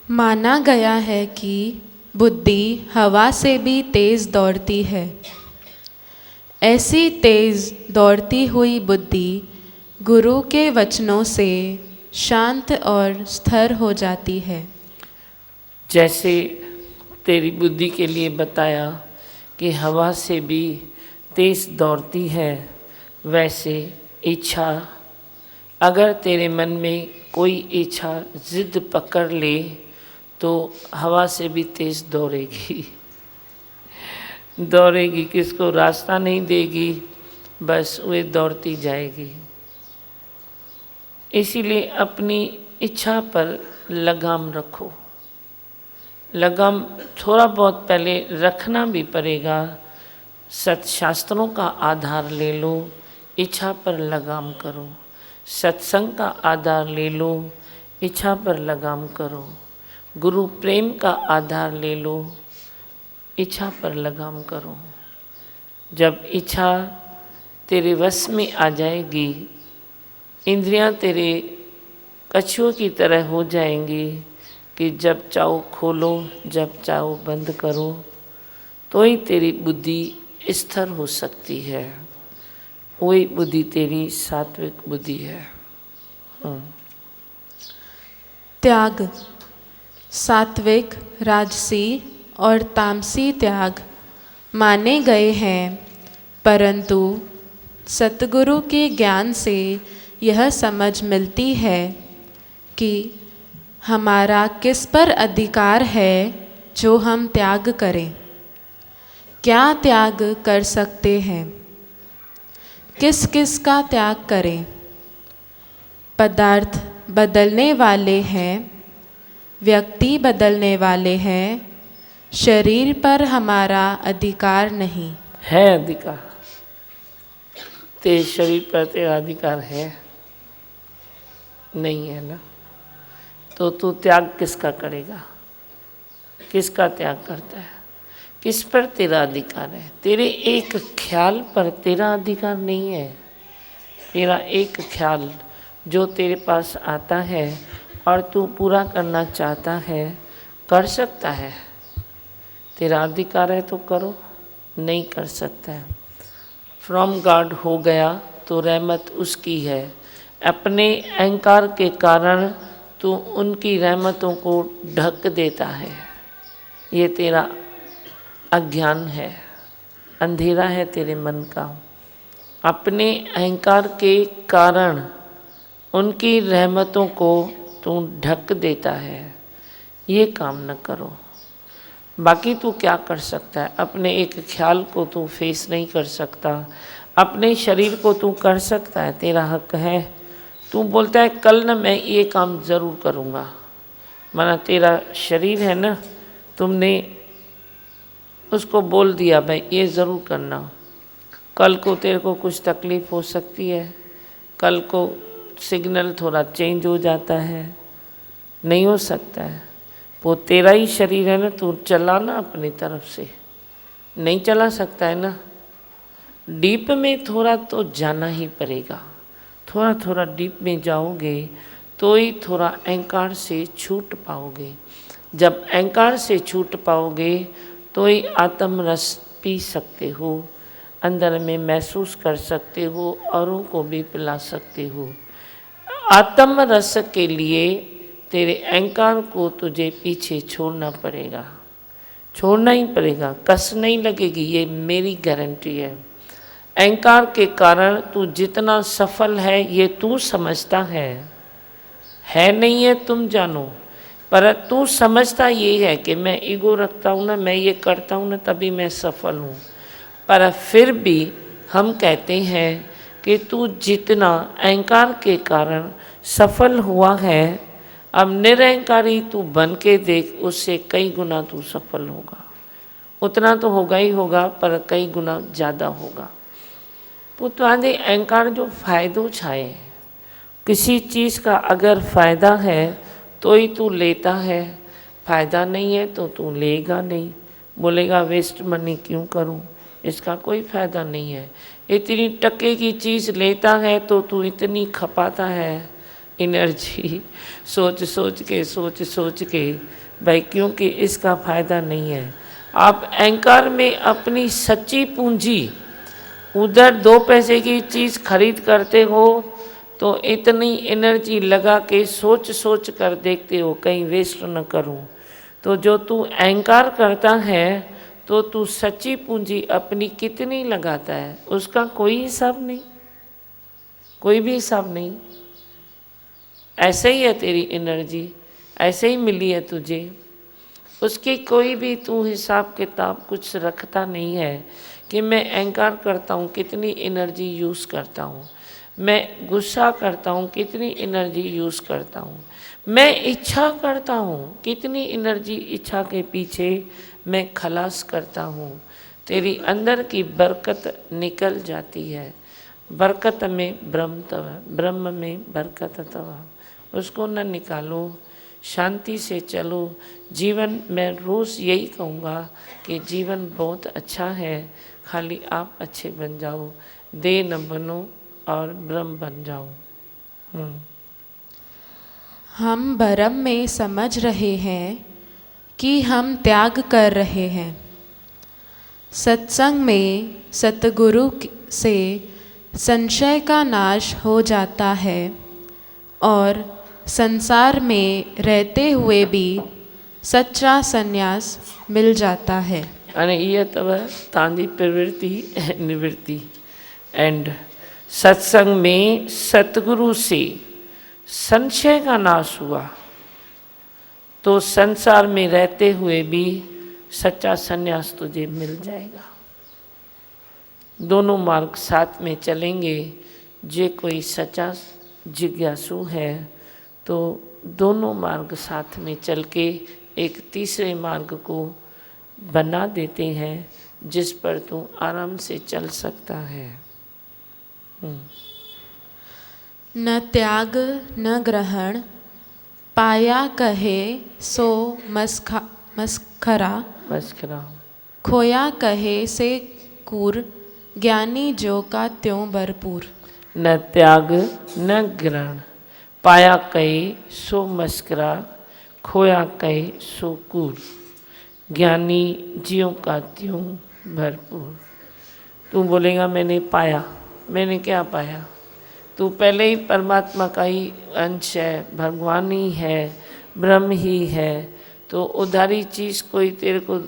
माना गया है कि बुद्धि हवा से भी तेज दौड़ती है। ऐसी तेज दौड़ती हुई बुद्धि गुरु के वचनों से शांत और स्थिर हो जाती है। जैसे तेरी बुद्धि के लिए बताया कि हवा से भी तेज दौड़ती है, वैसे इच्छा, अगर तेरे मन में कोई इच्छा जिद पकड़ ले तो हवा से भी तेज दौड़ेगी। दौड़ेगी, किसको रास्ता नहीं देगी, बस वे दौड़ती जाएगी। इसीलिए अपनी इच्छा पर लगाम रखो। लगाम थोड़ा बहुत पहले रखना भी पड़ेगा। सत्शास्त्रों का आधार ले लो, इच्छा पर लगाम करो। सत्संग का आधार ले लो, इच्छा पर लगाम करो। गुरु प्रेम का आधार ले लो, इच्छा पर लगाम करो। जब इच्छा तेरे वश में आ जाएगी, इंद्रियां तेरे कछुओं की तरह हो जाएंगी कि जब चाहो खोलो, जब चाहो बंद करो, तो ही तेरी बुद्धि स्थिर हो सकती है। वही बुद्धि तेरी सात्विक बुद्धि है। त्याग, सात्विक, राजसी और तामसी त्याग माने गए हैं, परंतु सतगुरु के ज्ञान से यह समझ मिलती है कि हमारा किस पर अधिकार है जो हम त्याग करें। क्या त्याग कर सकते हैं, किस किस का त्याग करें। पदार्थ बदलने वाले हैं, व्यक्ति बदलने वाले हैं, शरीर पर हमारा अधिकार नहीं है। अधिकार तेरे शरीर पर तेरा अधिकार है नहीं है ना, तो तू त्याग किसका करेगा, किसका त्याग करता है, किस पर तेरा अधिकार है। तेरे एक ख्याल पर तेरा अधिकार नहीं है। तेरा एक ख्याल जो तेरे पास आता है और तू पूरा करना चाहता है, कर सकता है। तेरा अधिकार है तो करो, नहीं कर सकता है। फ्रॉम गॉड हो गया तो रहमत उसकी है। अपने अहंकार के कारण तू उनकी रहमतों को ढक देता है। ये तेरा अज्ञान है, अंधेरा है तेरे मन का। अपने अहंकार के कारण उनकी रहमतों को तू ढक देता है। ये काम न करो। बाकी तू क्या कर सकता है, अपने एक ख्याल को तू फेस नहीं कर सकता। अपने शरीर को तू कर सकता है, तेरा हक है। तू बोलता है कल ना मैं ये काम ज़रूर करूँगा, माना तेरा शरीर है ना, तुमने उसको बोल दिया भाई ये ज़रूर करना। कल को तेरे को कुछ तकलीफ़ हो सकती है, कल को सिग्नल थोड़ा चेंज हो जाता है, नहीं हो सकता है। वो तेरा ही शरीर है ना, तू चलाना अपनी तरफ से, नहीं चला सकता है ना। डीप में थोड़ा तो जाना ही पड़ेगा। थोड़ा थोड़ा डीप में जाओगे तो ही थोड़ा अहंकार से छूट पाओगे। जब अहंकार से छूट पाओगे तो ही आत्म रस पी सकते हो, अंदर में महसूस कर सकते हो, औरों को भी पिला सकते हो। आत्म रस के लिए तेरे अहंकार को तुझे पीछे छोड़ना पड़ेगा, छोड़ना ही पड़ेगा। कस नहीं लगेगी, ये मेरी गारंटी है। अहंकार के कारण तू जितना सफल है ये तू समझता है नहीं है तुम जानो, पर तू समझता ये है कि मैं ईगो रखता हूँ ना, मैं ये करता हूँ ना, तभी मैं सफल हूँ। पर फिर भी हम कहते हैं कि तू जितना अहंकार के कारण सफल हुआ है, अब निरअहंकारी तू बन के देख, उससे कई गुना तू सफल होगा। उतना तो होगा ही होगा, पर कई गुना ज़्यादा होगा। पुतवादे अहंकार जो फ़ायदो छाए, किसी चीज़ का अगर फ़ायदा है तो ही तू लेता है, फ़ायदा नहीं है तो तू लेगा नहीं। बोलेगा वेस्ट मनी क्यों करूं, इसका कोई फ़ायदा नहीं है। इतनी टके की चीज़ लेता है तो तू इतनी खपाता है एनर्जी, सोच सोच के भाई, क्योंकि इसका फ़ायदा नहीं है। आप अहंकार में अपनी सच्ची पूंजी उधर 2 पैसे की चीज़ खरीद करते हो तो इतनी एनर्जी लगा के सोच कर देखते हो कहीं वेस्ट न करूं। तो जो तू अहंकार करता है तो तू सच्ची पूंजी अपनी कितनी लगाता है, उसका कोई हिसाब नहीं, कोई भी हिसाब नहीं। ऐसे ही है तेरी एनर्जी, ऐसे ही मिली है तुझे, उसकी कोई भी तू हिसाब किताब कुछ रखता नहीं है कि मैं अहंकार करता हूँ कितनी एनर्जी यूज़ करता हूँ, मैं गुस्सा करता हूँ कितनी एनर्जी यूज़ करता हूँ, मैं इच्छा करता हूँ कितनी एनर्जी इच्छा के पीछे मैं खलास करता हूँ। तेरी अंदर की बरकत निकल जाती है। बरकत में ब्रह्म तव, ब्रह्म में बरकत तव, उसको न निकालो, शांति से चलो। जीवन मैं रोज़ यही कहूँगा कि जीवन बहुत अच्छा है, खाली आप अच्छे बन जाओ, देह न बनो और ब्रह्म बन जाओ। हम भरम में समझ रहे हैं कि हम त्याग कर रहे हैं। सत्संग में सतगुरु से संशय का नाश हो जाता है और संसार में रहते हुए भी सच्चा संन्यास मिल जाता है। अने ये तब तांदी प्रवृत्ति निवृत्ति एंड सत्संग में सतगुरु से संशय का नाश हुआ तो संसार में रहते हुए भी सच्चा संन्यास तुझे मिल जाएगा। दोनों मार्ग साथ में चलेंगे। जे कोई सच्चा जिज्ञासु है तो दोनों मार्ग साथ में चल के एक तीसरे मार्ग को बना देते हैं जिस पर तू आराम से चल सकता है। न त्याग न ग्रहण पाया कहे सो मस्खरा, खोया कहे से कूर, ज्ञानी जो का त्यों भरपूर। न त्याग न ग्रहण पाया कहे सो मस्करा, खोया कहे सो कूर, ज्ञानी जियों का त्यों भरपूर। तू बोलेगा मैंने पाया, मैंने क्या पाया? तू पहले ही परमात्मा का ही अंश है, भगवान ही है, ब्रह्म ही है। तो उधारी चीज़ कोई तेरे को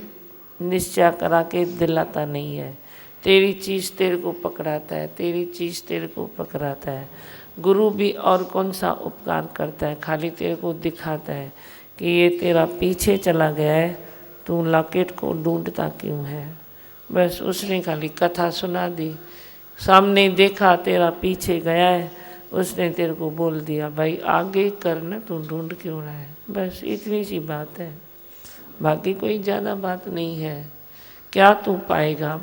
निश्चय करा के दिलाता नहीं है। तेरी चीज़ तेरे को पकड़ाता है, तेरी चीज़ तेरे को पकड़ाता है। गुरु भी और कौन सा उपकार करता है, खाली तेरे को दिखाता है कि ये तेरा पीछे चला गया है, तू लॉकेट को ढूंढता क्यों है। बस उसने खाली कथा सुना दी, सामने देखा तेरा पीछे गया है, उसने तेरे को बोल दिया भाई आगे करना, तू ढूंढ क्यों रहा है। बस इतनी सी बात है, बाकी कोई ज़्यादा बात नहीं है। क्या तू पाएगा?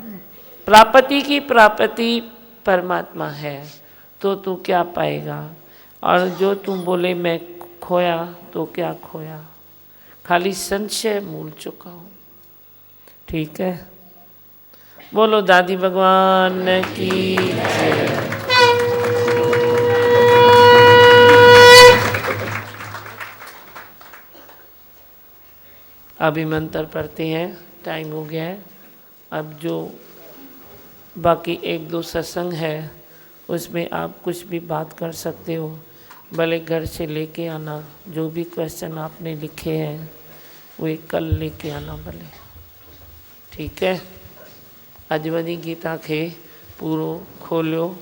प्राप्ति की प्राप्ति परमात्मा है तो तू क्या पाएगा? और जो तू बोले मैं खोया तो क्या खोया? खाली संशय मूल चुका हूँ। ठीक है, बोलो दादी भगवान की जय। अभी मंत्र पढ़ते हैं, टाइम हो गया है। अब जो बाकी 1-2 सत्संग है उसमें आप कुछ भी बात कर सकते हो, भले घर से लेके आना। जो भी क्वेश्चन आपने लिखे हैं वो कल लेके आना भले, ठीक है। अजवदी गीता के पूरो खोलो,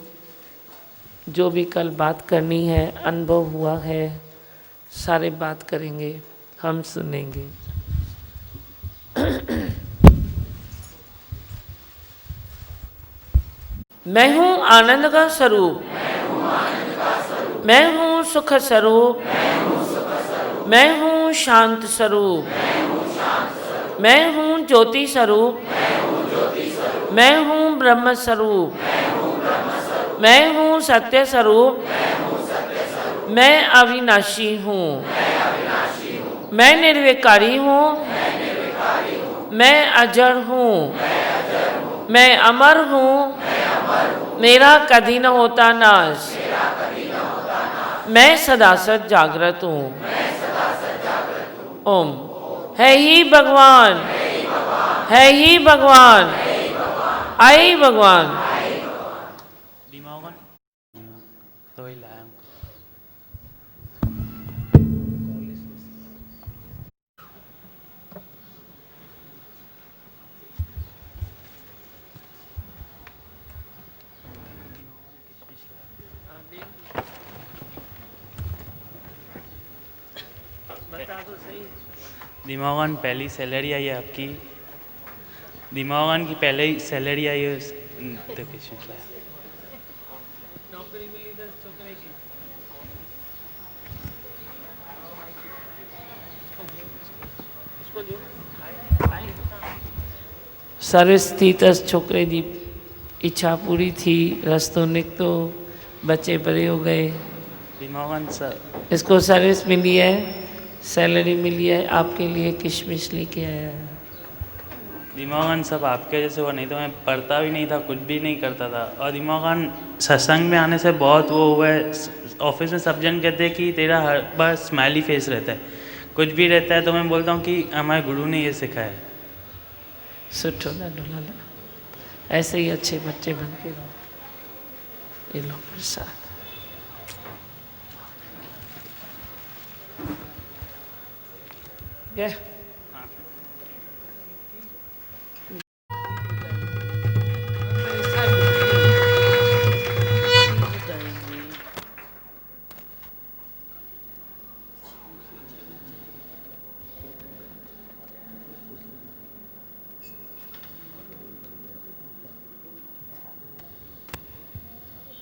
जो भी कल बात करनी है, अनुभव हुआ है, सारे बात करेंगे, हम सुनेंगे। मैं हूँ आनंद का स्वरूप, मैं हूँ सुख स्वरूप, मैं हूँ शांत स्वरूप, मैं हूँ ज्योति स्वरूप, मैं हूँ ब्रह्म स्वरूप, मैं हूँ सत्य स्वरूप, मैं अविनाशी हूँ, मैं निर्विकारी हूँ, मैं अजर हूँ, मैं अमर हूँ, मेरा कभी न होता नाश, मैं सदा सत जागृत हूँ। ओम। है ही भगवान, है ही भगवान, आई भगवान। तो ही लाया हूँ। बता दो सही। दिमागन पहली सैलरी आई है आपकी, दिमागन की पहले ही सैलरी आई है तो किशमिश लाया। नौकरी मिली 10 छोकरे की। इसको दो। सर्विस थी 10 छोकरे की इच्छा पूरी थी, रस्तों निकतो, बच्चे बड़े हो गए। दिमागन सर इसको सर्विस मिली है, सैलरी मिली है, आपके लिए किशमिश लेके आया है। दिमागन सब आपके जैसे वो नहीं तो मैं पढ़ता भी नहीं था, कुछ भी नहीं करता था। और दिमागन सत्संग में आने से बहुत वो हुआ है। ऑफिस में सब जन कहते हैं कि तेरा हर बार स्माइली फेस रहता है, कुछ भी रहता है तो मैं बोलता हूँ कि हमारे गुरु ने ये सिखाया है। सुठो ॾाढो लाला, ऐसे ही अच्छे बच्चे बन के रहो। ये लो प्रसाद। क्या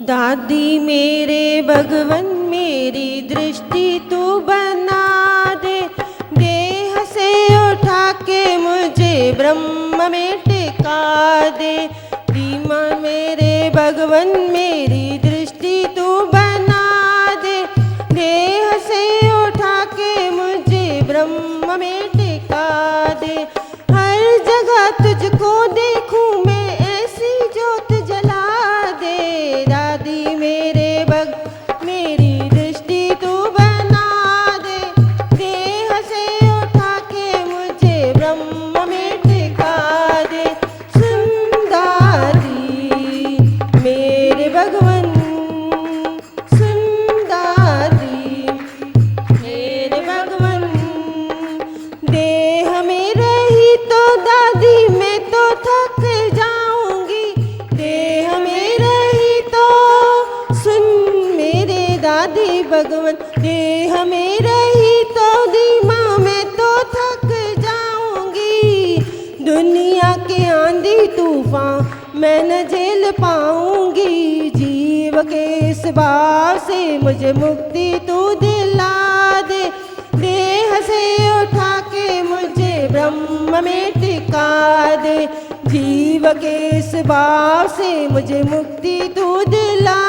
दादी मेरे भगवन मेरी दृष्टि तू बना दे, देह से उठा के मुझे ब्रह्म में टिका दे। दीमा मेरे भगवन मेरी दृष्टि तू बना दे, देह से उठा के मुझे ब्रह्म में टिका दे। हर जगह तुझको देखूं मैं ऐसी ज्योत जला दे। दादी मेरे भग मेरी दृष्टि तू बना दे, देह से उठा के मुझे ब्रह्म में टिका दे। सुन दादी मेरे भगवन, सुन दादी मेरे भगवन। देह में रही तो दादी मैं तो थक जाऊंगी, देह में रही तो सुन मेरे दादी भगवन। देह में रही तो दीमा मैं तो थक जाऊंगी, दुनिया के आंधी तूफान मैं न झेल पाऊंगी। जीव के इस भाव से मुझे मुक्ति तू दिला दे, देह से उठा के मुझे ब्रह्म में टिका दे। जीव के इस भाव से मुझे मुक्ति तू दिला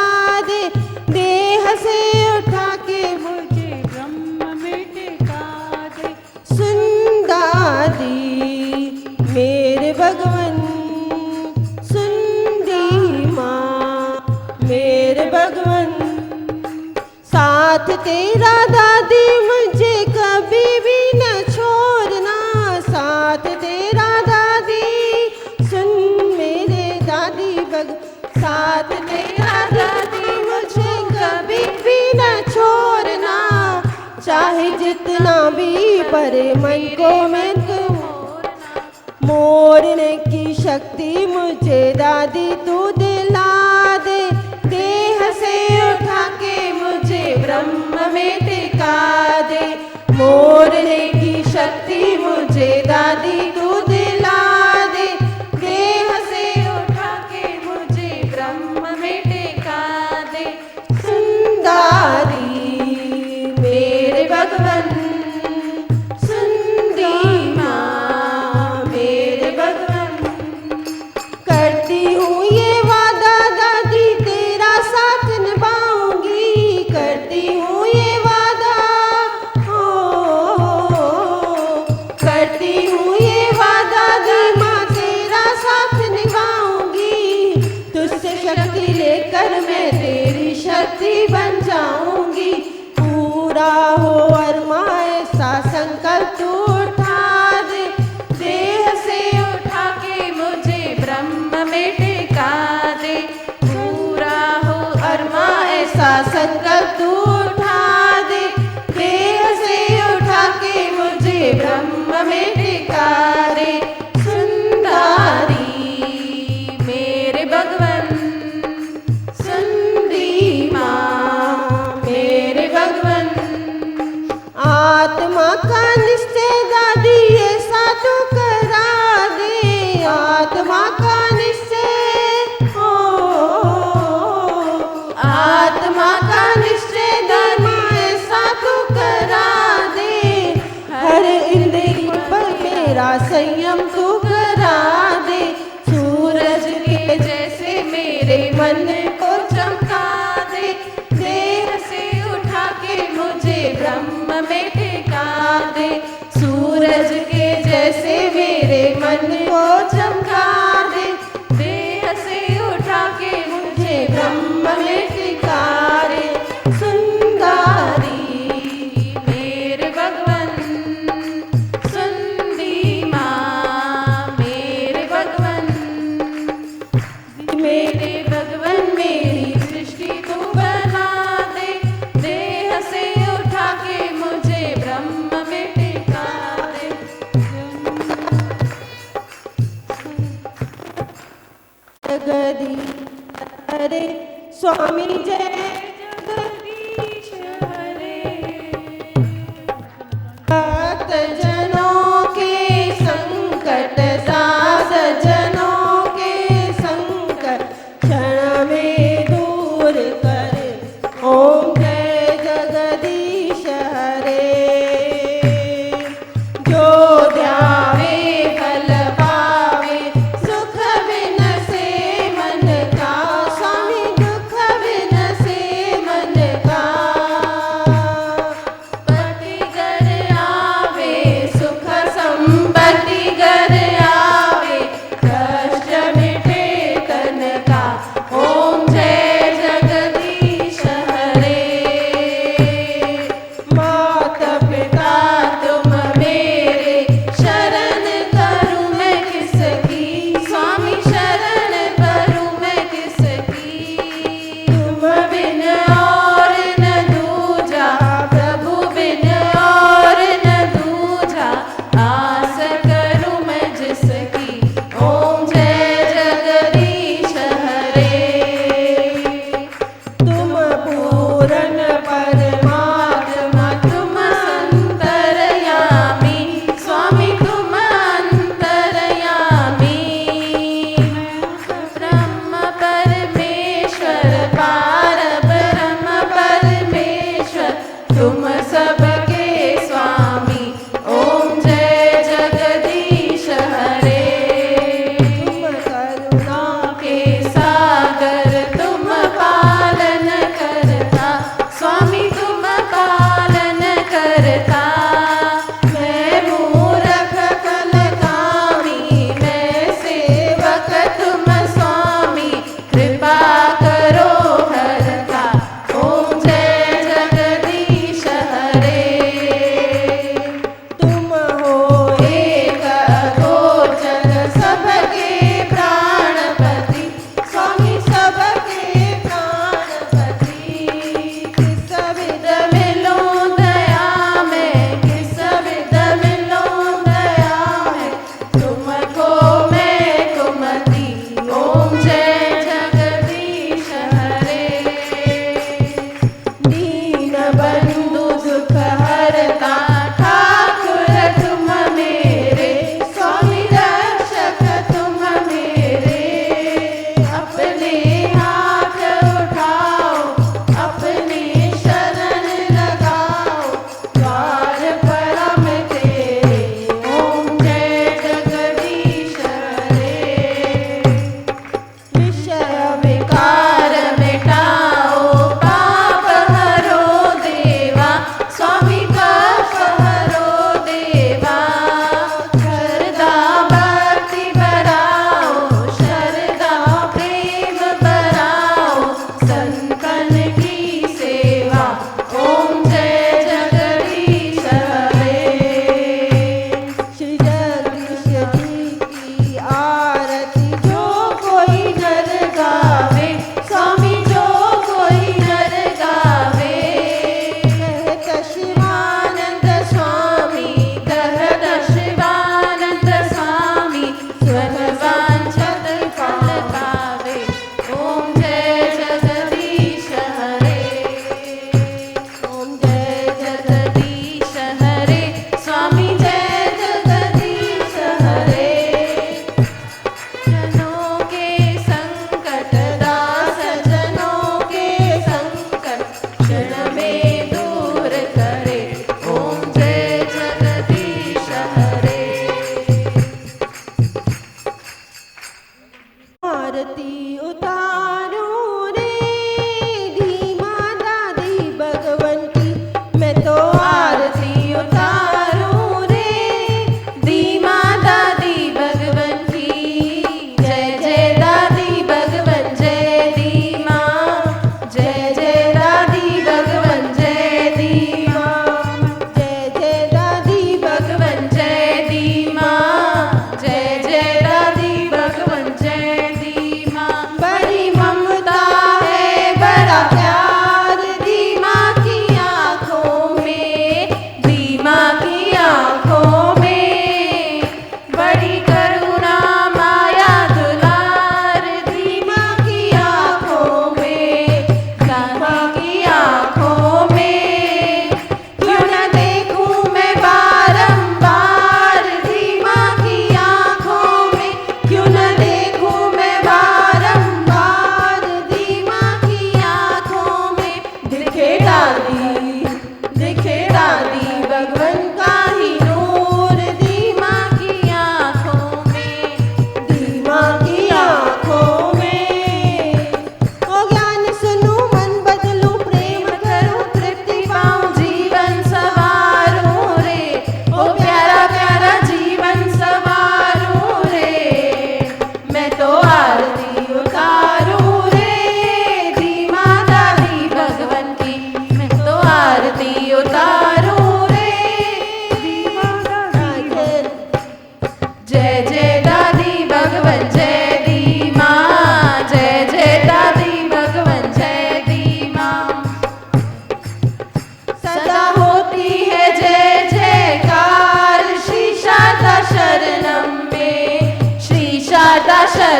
दे, देह से उठा के मुझे ब्रह्म में टिका दे। सुन दादी मेरे भगवन, सुन दीमा मेरे भगवन। साथ तेरा दादी मुझे कभी भी न छोड़ना, साथ तेरा दादी सुन मेरे दादी भग। साथ तेरा दादी मुझे कभी भी न छोड़ना, चाहे जितना भी परे मन को मैं मोरने की शक्ति मुझे दादी तू दिला दे। देह से उठा के मुझे ब्रह्म में टिका दे, मोरने की शक्ति मुझे दादी तू दिला दे। देह से उठा के मुझे ब्रह्म में टिका दे। सुन दादी मेरे भगवन, सुन दीमा संयम तू करा दे, सूरज के जैसे मेरे मन को चमका दे, देर से उठा के मुझे ब्रह्म में टिका दे, सूरज के जैसे मेरे मन को चमका दे, देर से उठा के मुझे ब्रह्म में टिका दे। सुंदरी मेरे भगवन, सुंदी माँ मेरे भगवन, मेरे भगवन मेरी सृष्टि तू बना दे, देह से उठा के मुझे ब्रह्म में टिका दे। जगदीश हरे स्वामी जय जगदीश हरे, भक्त जनों के संकट साध जनों के संकट क्षण में दूर करे, ओम जय जगदीश हरे। जो ध्यावे फल पावे, सुख बिन से मन का, स्वामी दुख बिन से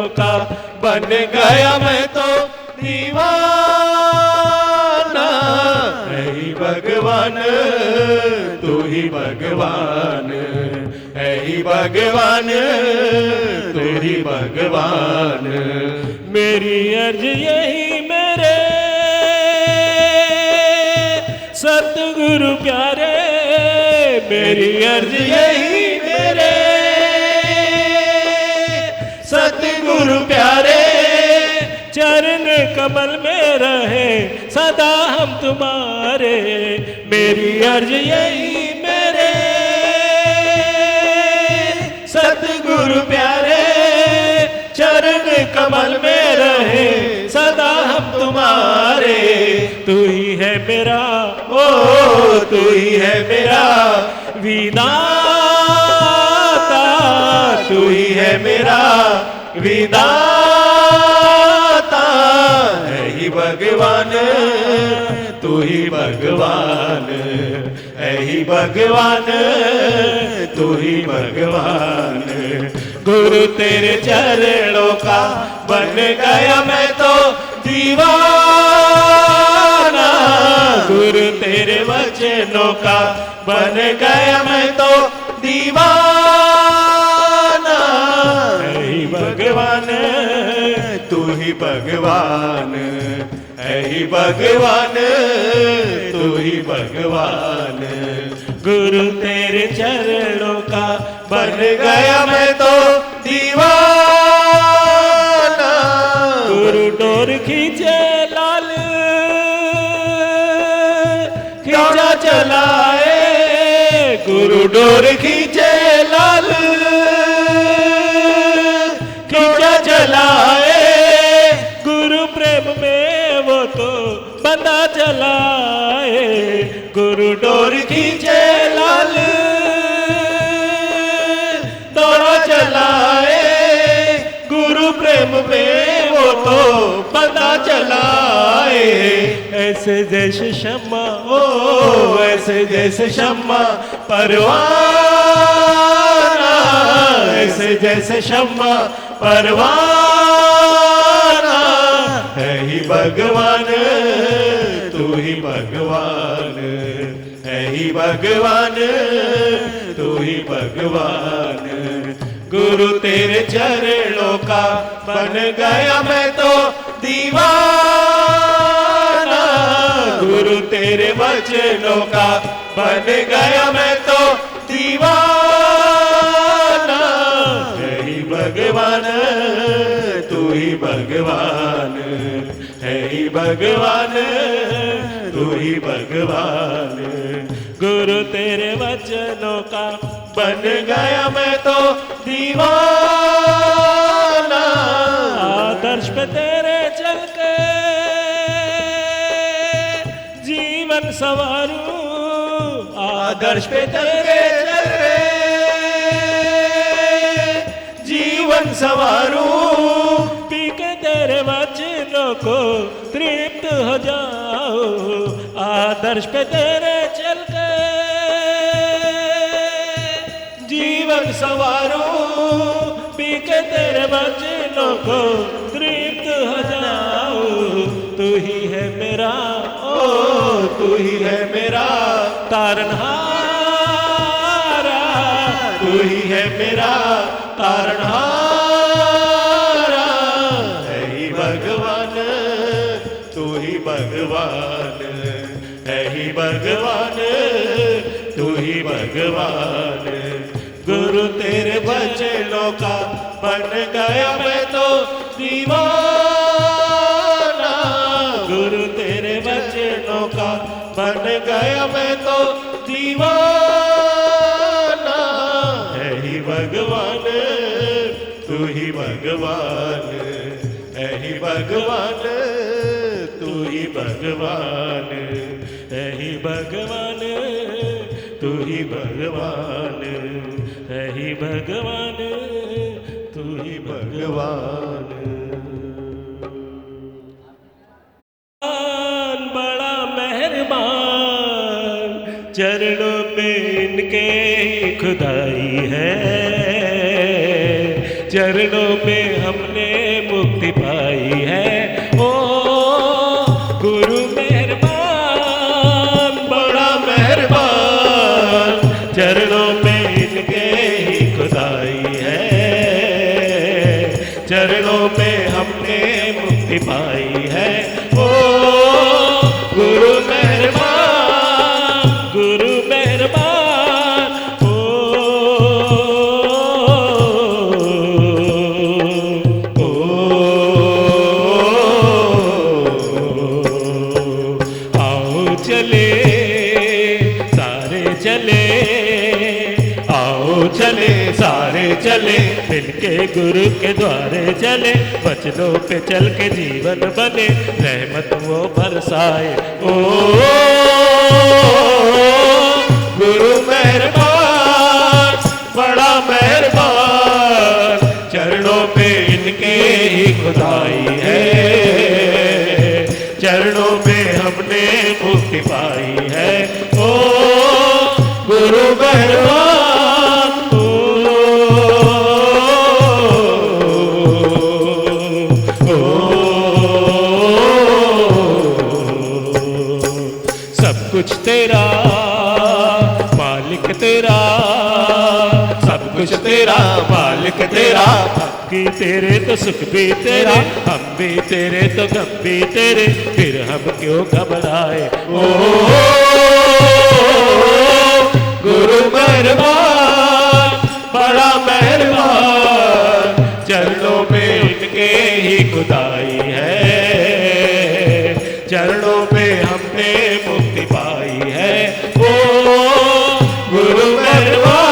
वचनों का बन गया मैं तो दीवाना। है ही भगवान तू ही भगवान, है ही भगवान तू ही भगवान। मेरी अर्ज यही मेरे सतगुरु प्यारे, मेरी अर्ज यही मेरे सतगुरु प्यारे। चरण कमल में रहे सदा हम तुम्हारे, मेरी अर्ज यही मेरे सतगुरु प्यारे। चरण कमल में रहे सदा हम तुम्हारे। तू ही है मेरा ओ तू ही है मेरा विधाता, तू ही है मेरा विधाता। है ही भगवान तू ही भगवान, है ही भगवान तू ही भगवान। गुरु तेरे चरणों का बन गया मैं तो दीवाना। गुरु तेरे वचनों का बन गया मैं तो दीवाना। है ही भगवान तू ही भगवान, है ही भगवान तू ही भगवान। गुरु तेरे चरणों का बन गया मैं तो दीवाना। गुरु डोर खींचे लाल खींचा चलाए, गुरु डोर खींचे लाल खींचा चलाए। गुरु प्रेम में वो तो बंदा चलाए, गुरु डोर खींचे लाल दौड़ा चलाए। गुरु प्रेम में वो तो बंदा चलाए। ऐसे जैसे शम्मा ओ ऐसे जैसे शम्मा परवाना, ऐसे जैसे शम्मा परवाना। है ही भगवान तू ही भगवान, है ही भगवान तू ही भगवान। गुरु तेरे चरणों का बन गया मैं तो दीवाना। गुरु तेरे वचनों का बन गया मैं तो दीवाना। है ही भगवान तू ही भगवान, है ही भगवान तू ही भगवान। गुरु तेरे वचनों का बन गया मैं तो दीवाना। आदर्श पे तेरे चल के जीवन संवारूं, आदर्श पे तेरे चल के जीवन संवारूं। पी के तेरे वचनों को तृप्त हो जाओ, आदर्श पे तेरे चल के जीवन संवारूं। पी के तेरे वचनों को तृप्त हो जाओ। तू ही है मेरा ओ तू ही है मेरा तारनहारा, तू ही है मेरा तारनहारा। है ही भगवान तू ही भगवान, है ही भगवान तू ही भगवान। गुरु तेरे वचनों का बन गया मैं तो दीवाना। गुरु तेरे वचनों का बन गया मैं तो दीवाना। है ही भगवान तू ही भगवान, है ही भगवान तू ही भगवान, है ही भगवान तू ही भगवान, है ही भगवान तू ही भगवान। बड़ा मेहरबान चरणों में इनके खुदाई है, चरणों में हमने मुक्ति पाई है। ओ गुरु मेहरबान, बड़ा मेहरबान, चरणों में इनके ही खुदाई है। चरणों में हमने मुक्ति पाई है। ओ गुरु मेहरबान, गुरु मेहरबान, ओ आओ चले सारे चले, आओ चले सारे चले, मिलके गुरु के द्वारे चले, वचनों पे चल के जीवन बने, रहमत वो बरसाए। ओ गुरु मेहरबान, बड़ा मेहरबान, चरणों पे इनके ही खुदाई है। चरणों में हमने मुक्ति पाई है। ओ गुरु मेहरबान, सब कुछ तेरा मालिक तेरा, सब कुछ तेरा मालिक तेरा, की तेरे तो सुख भी तेरे, हम भी तेरे तो गम भी तेरे, फिर हम क्यों घबराए। ओ गुरु मेहरबान, बड़ा मेहरबान, चरणों में इनके ही खुदाई है। चरणों में हमने मुक्ति पाई है। ओ गुरु मेहरबान,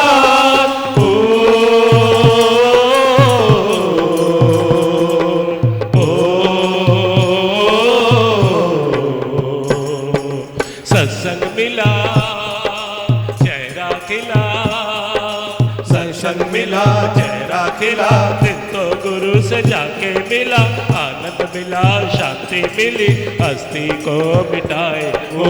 सत्संग मिला चेहरा खिला, सत्संग मिला चेहरा खिला, दिन तो गुरु से जाके मिला, आनंद मिला शांति मिली, हस्ती को मिटाए। ओ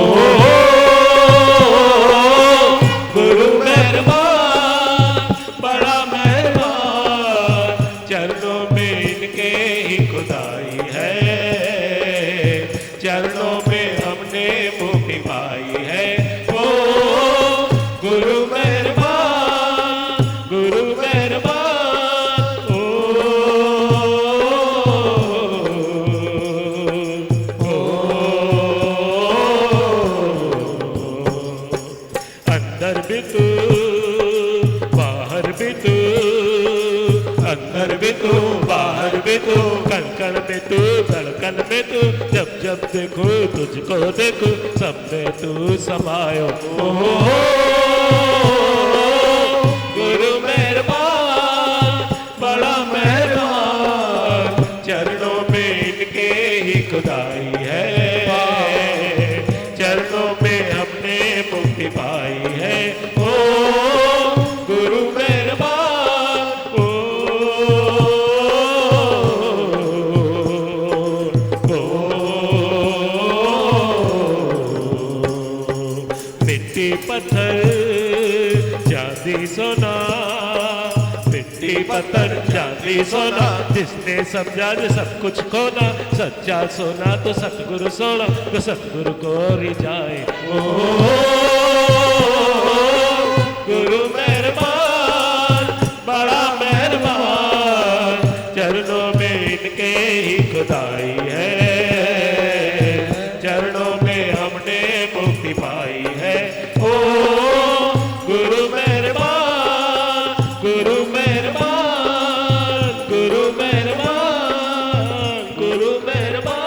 गुरु मेहरबान, बड़ा मेहरबान, चरणों में इनके ही खुदाई है। चरणों में हमने मुक्ति पाई है। ओ गुरु मेहरबान, गुरु मेहरबान, ओ अंदर भी तू बाहर भी तू, अंदर भी तू बाहर भी तू, कण कण में तू धड़कन में तू, जब जब देखो तुझको देखो, सब में तू समायो। ओ गुरु मेहरबान, बड़ा मेहरबान, चरणों में इनके ही खुदाई है। चरणों में हमने मुक्ति पाई है। ओ गुरु मेहरबान, ओ मिट्टी पत्थर चांदी सोना, मिट्टी पत्थर चांदी सोना, जिसने समझा जो सब कुछ खोना, सच्चा सोना तो सतगुरु सोना, तो सतगुरु को रिझाए। ओ गुरु मेहरबान, बड़ा मेहरबान, चरणों में इनके ही खुदाई है। चरणों में हमने मुक्ति पाई है। ओ गुरु मेहरबान, गुरु मेहरबान, गुरु मेहरबान, गुरु मेहरबान।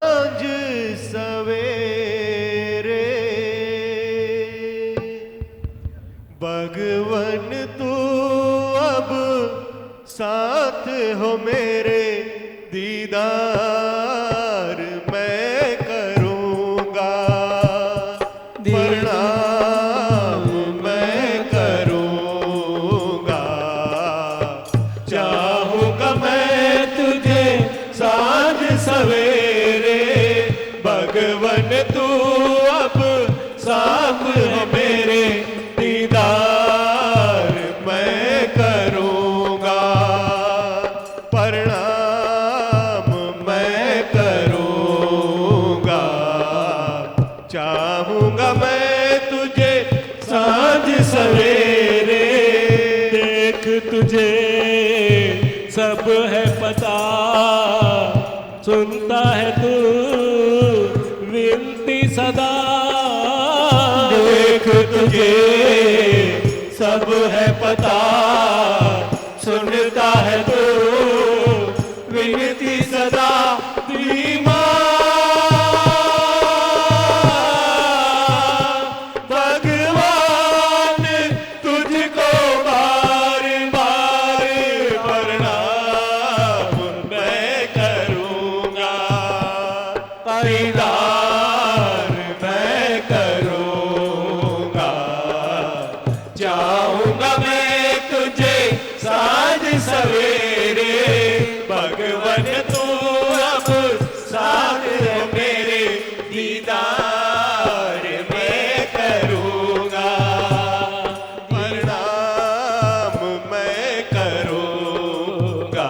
आज सवेरे भगवन तू अब साथ हो मेरे, दीदार मैं करूं चाहूंगा मैं तुझे सांझ सवेरे, देख तुझे सब है पता, सुनता है तू विनती सदा। देख तुझे सब है पता, सुनता है तू विनती सदा। धीमा भगवान तुझको बार बार प्रणाम मैं करूँगा, दीदार मैं करूँगा। चाहूँगा मैं तुझे सांझ सवेरे, भगवन तू अब साथ है मेरे, दीदार मैं करूँगा, प्रणाम मैं करूँगा।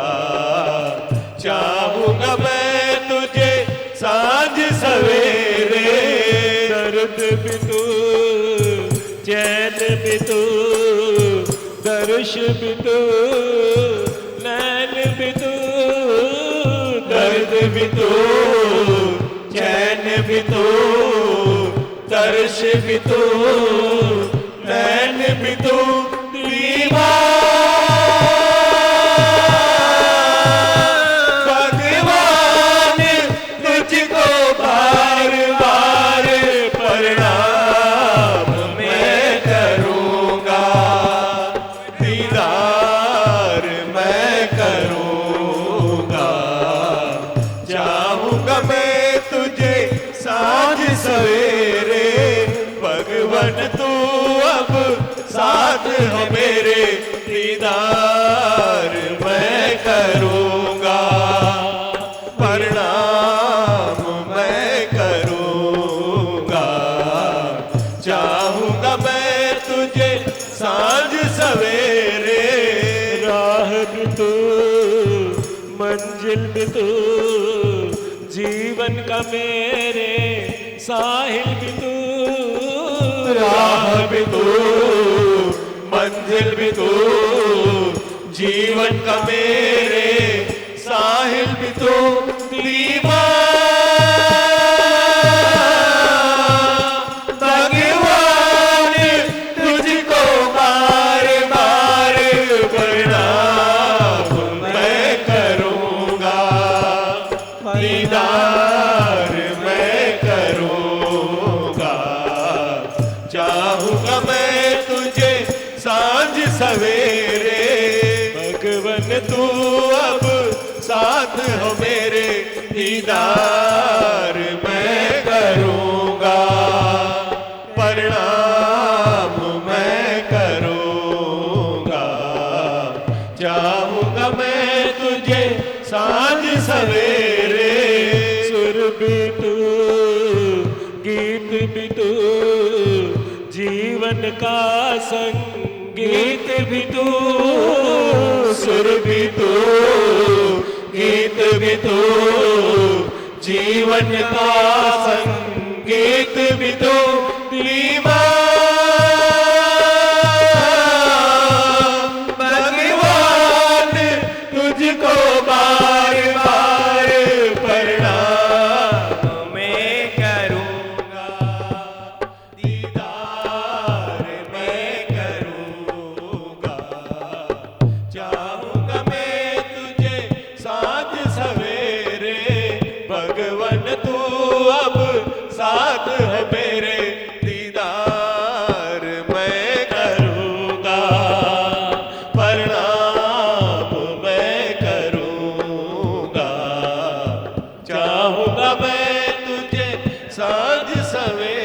चाहूँगा मैं तुझे सांझ सवेरे, दर्द भी तू चैन भी तू, दर्श भी तू नैन भी तू, दर्द भी तू चैन भी तू, दर्श भी तू नैन भी तू। भगवान तुझको बार बार प्रणाम मैं करूँगा, दीदार मैं करूँगा। चाहूँगा मैं तुझे सांझ सवेरे, भगवन तू अब साथ हो मेरे, दीदार मैं करूँगा, प्रणाम मैं करूँगा। चाहूँगा मैं तुझे सांझ सवेरे, राह भी तू मंजिल भी तू, जीवन का मेरे साहिल भी तू, राह भी तू मंजिल भी तू, जीवन का मेरे साहिल भी तू। भगवान तुझको बार बार प्रणाम मैं करूँगा, दीदार मैं करूँगा। चाहूँगा मैं तुझे सांझ सवेरे, भगवन तू अब साथ हो मेरे, दीदार मैं करूँगा, प्रणाम मैं करूँगा। चाहूँगा मैं तुझे सांझ सवेरे, सुर भी तू गीत भी तू, जीवन का संगीत भी तू, सुर भी तू गीत भी तू, जीवन का संगीत भी तू। भगवान तुझको बार बार प्रणाम मैं करूँगा, दीदार मैं करूँगा। चाहूँगा मैं तुझे सांझ सवेरे, भगवन तू अब साथ है मेरे, दीदार मैं करूँगा, प्रणाम मैं करूँगा। चाहूँगा मैं तुझे सांझ सवेरे।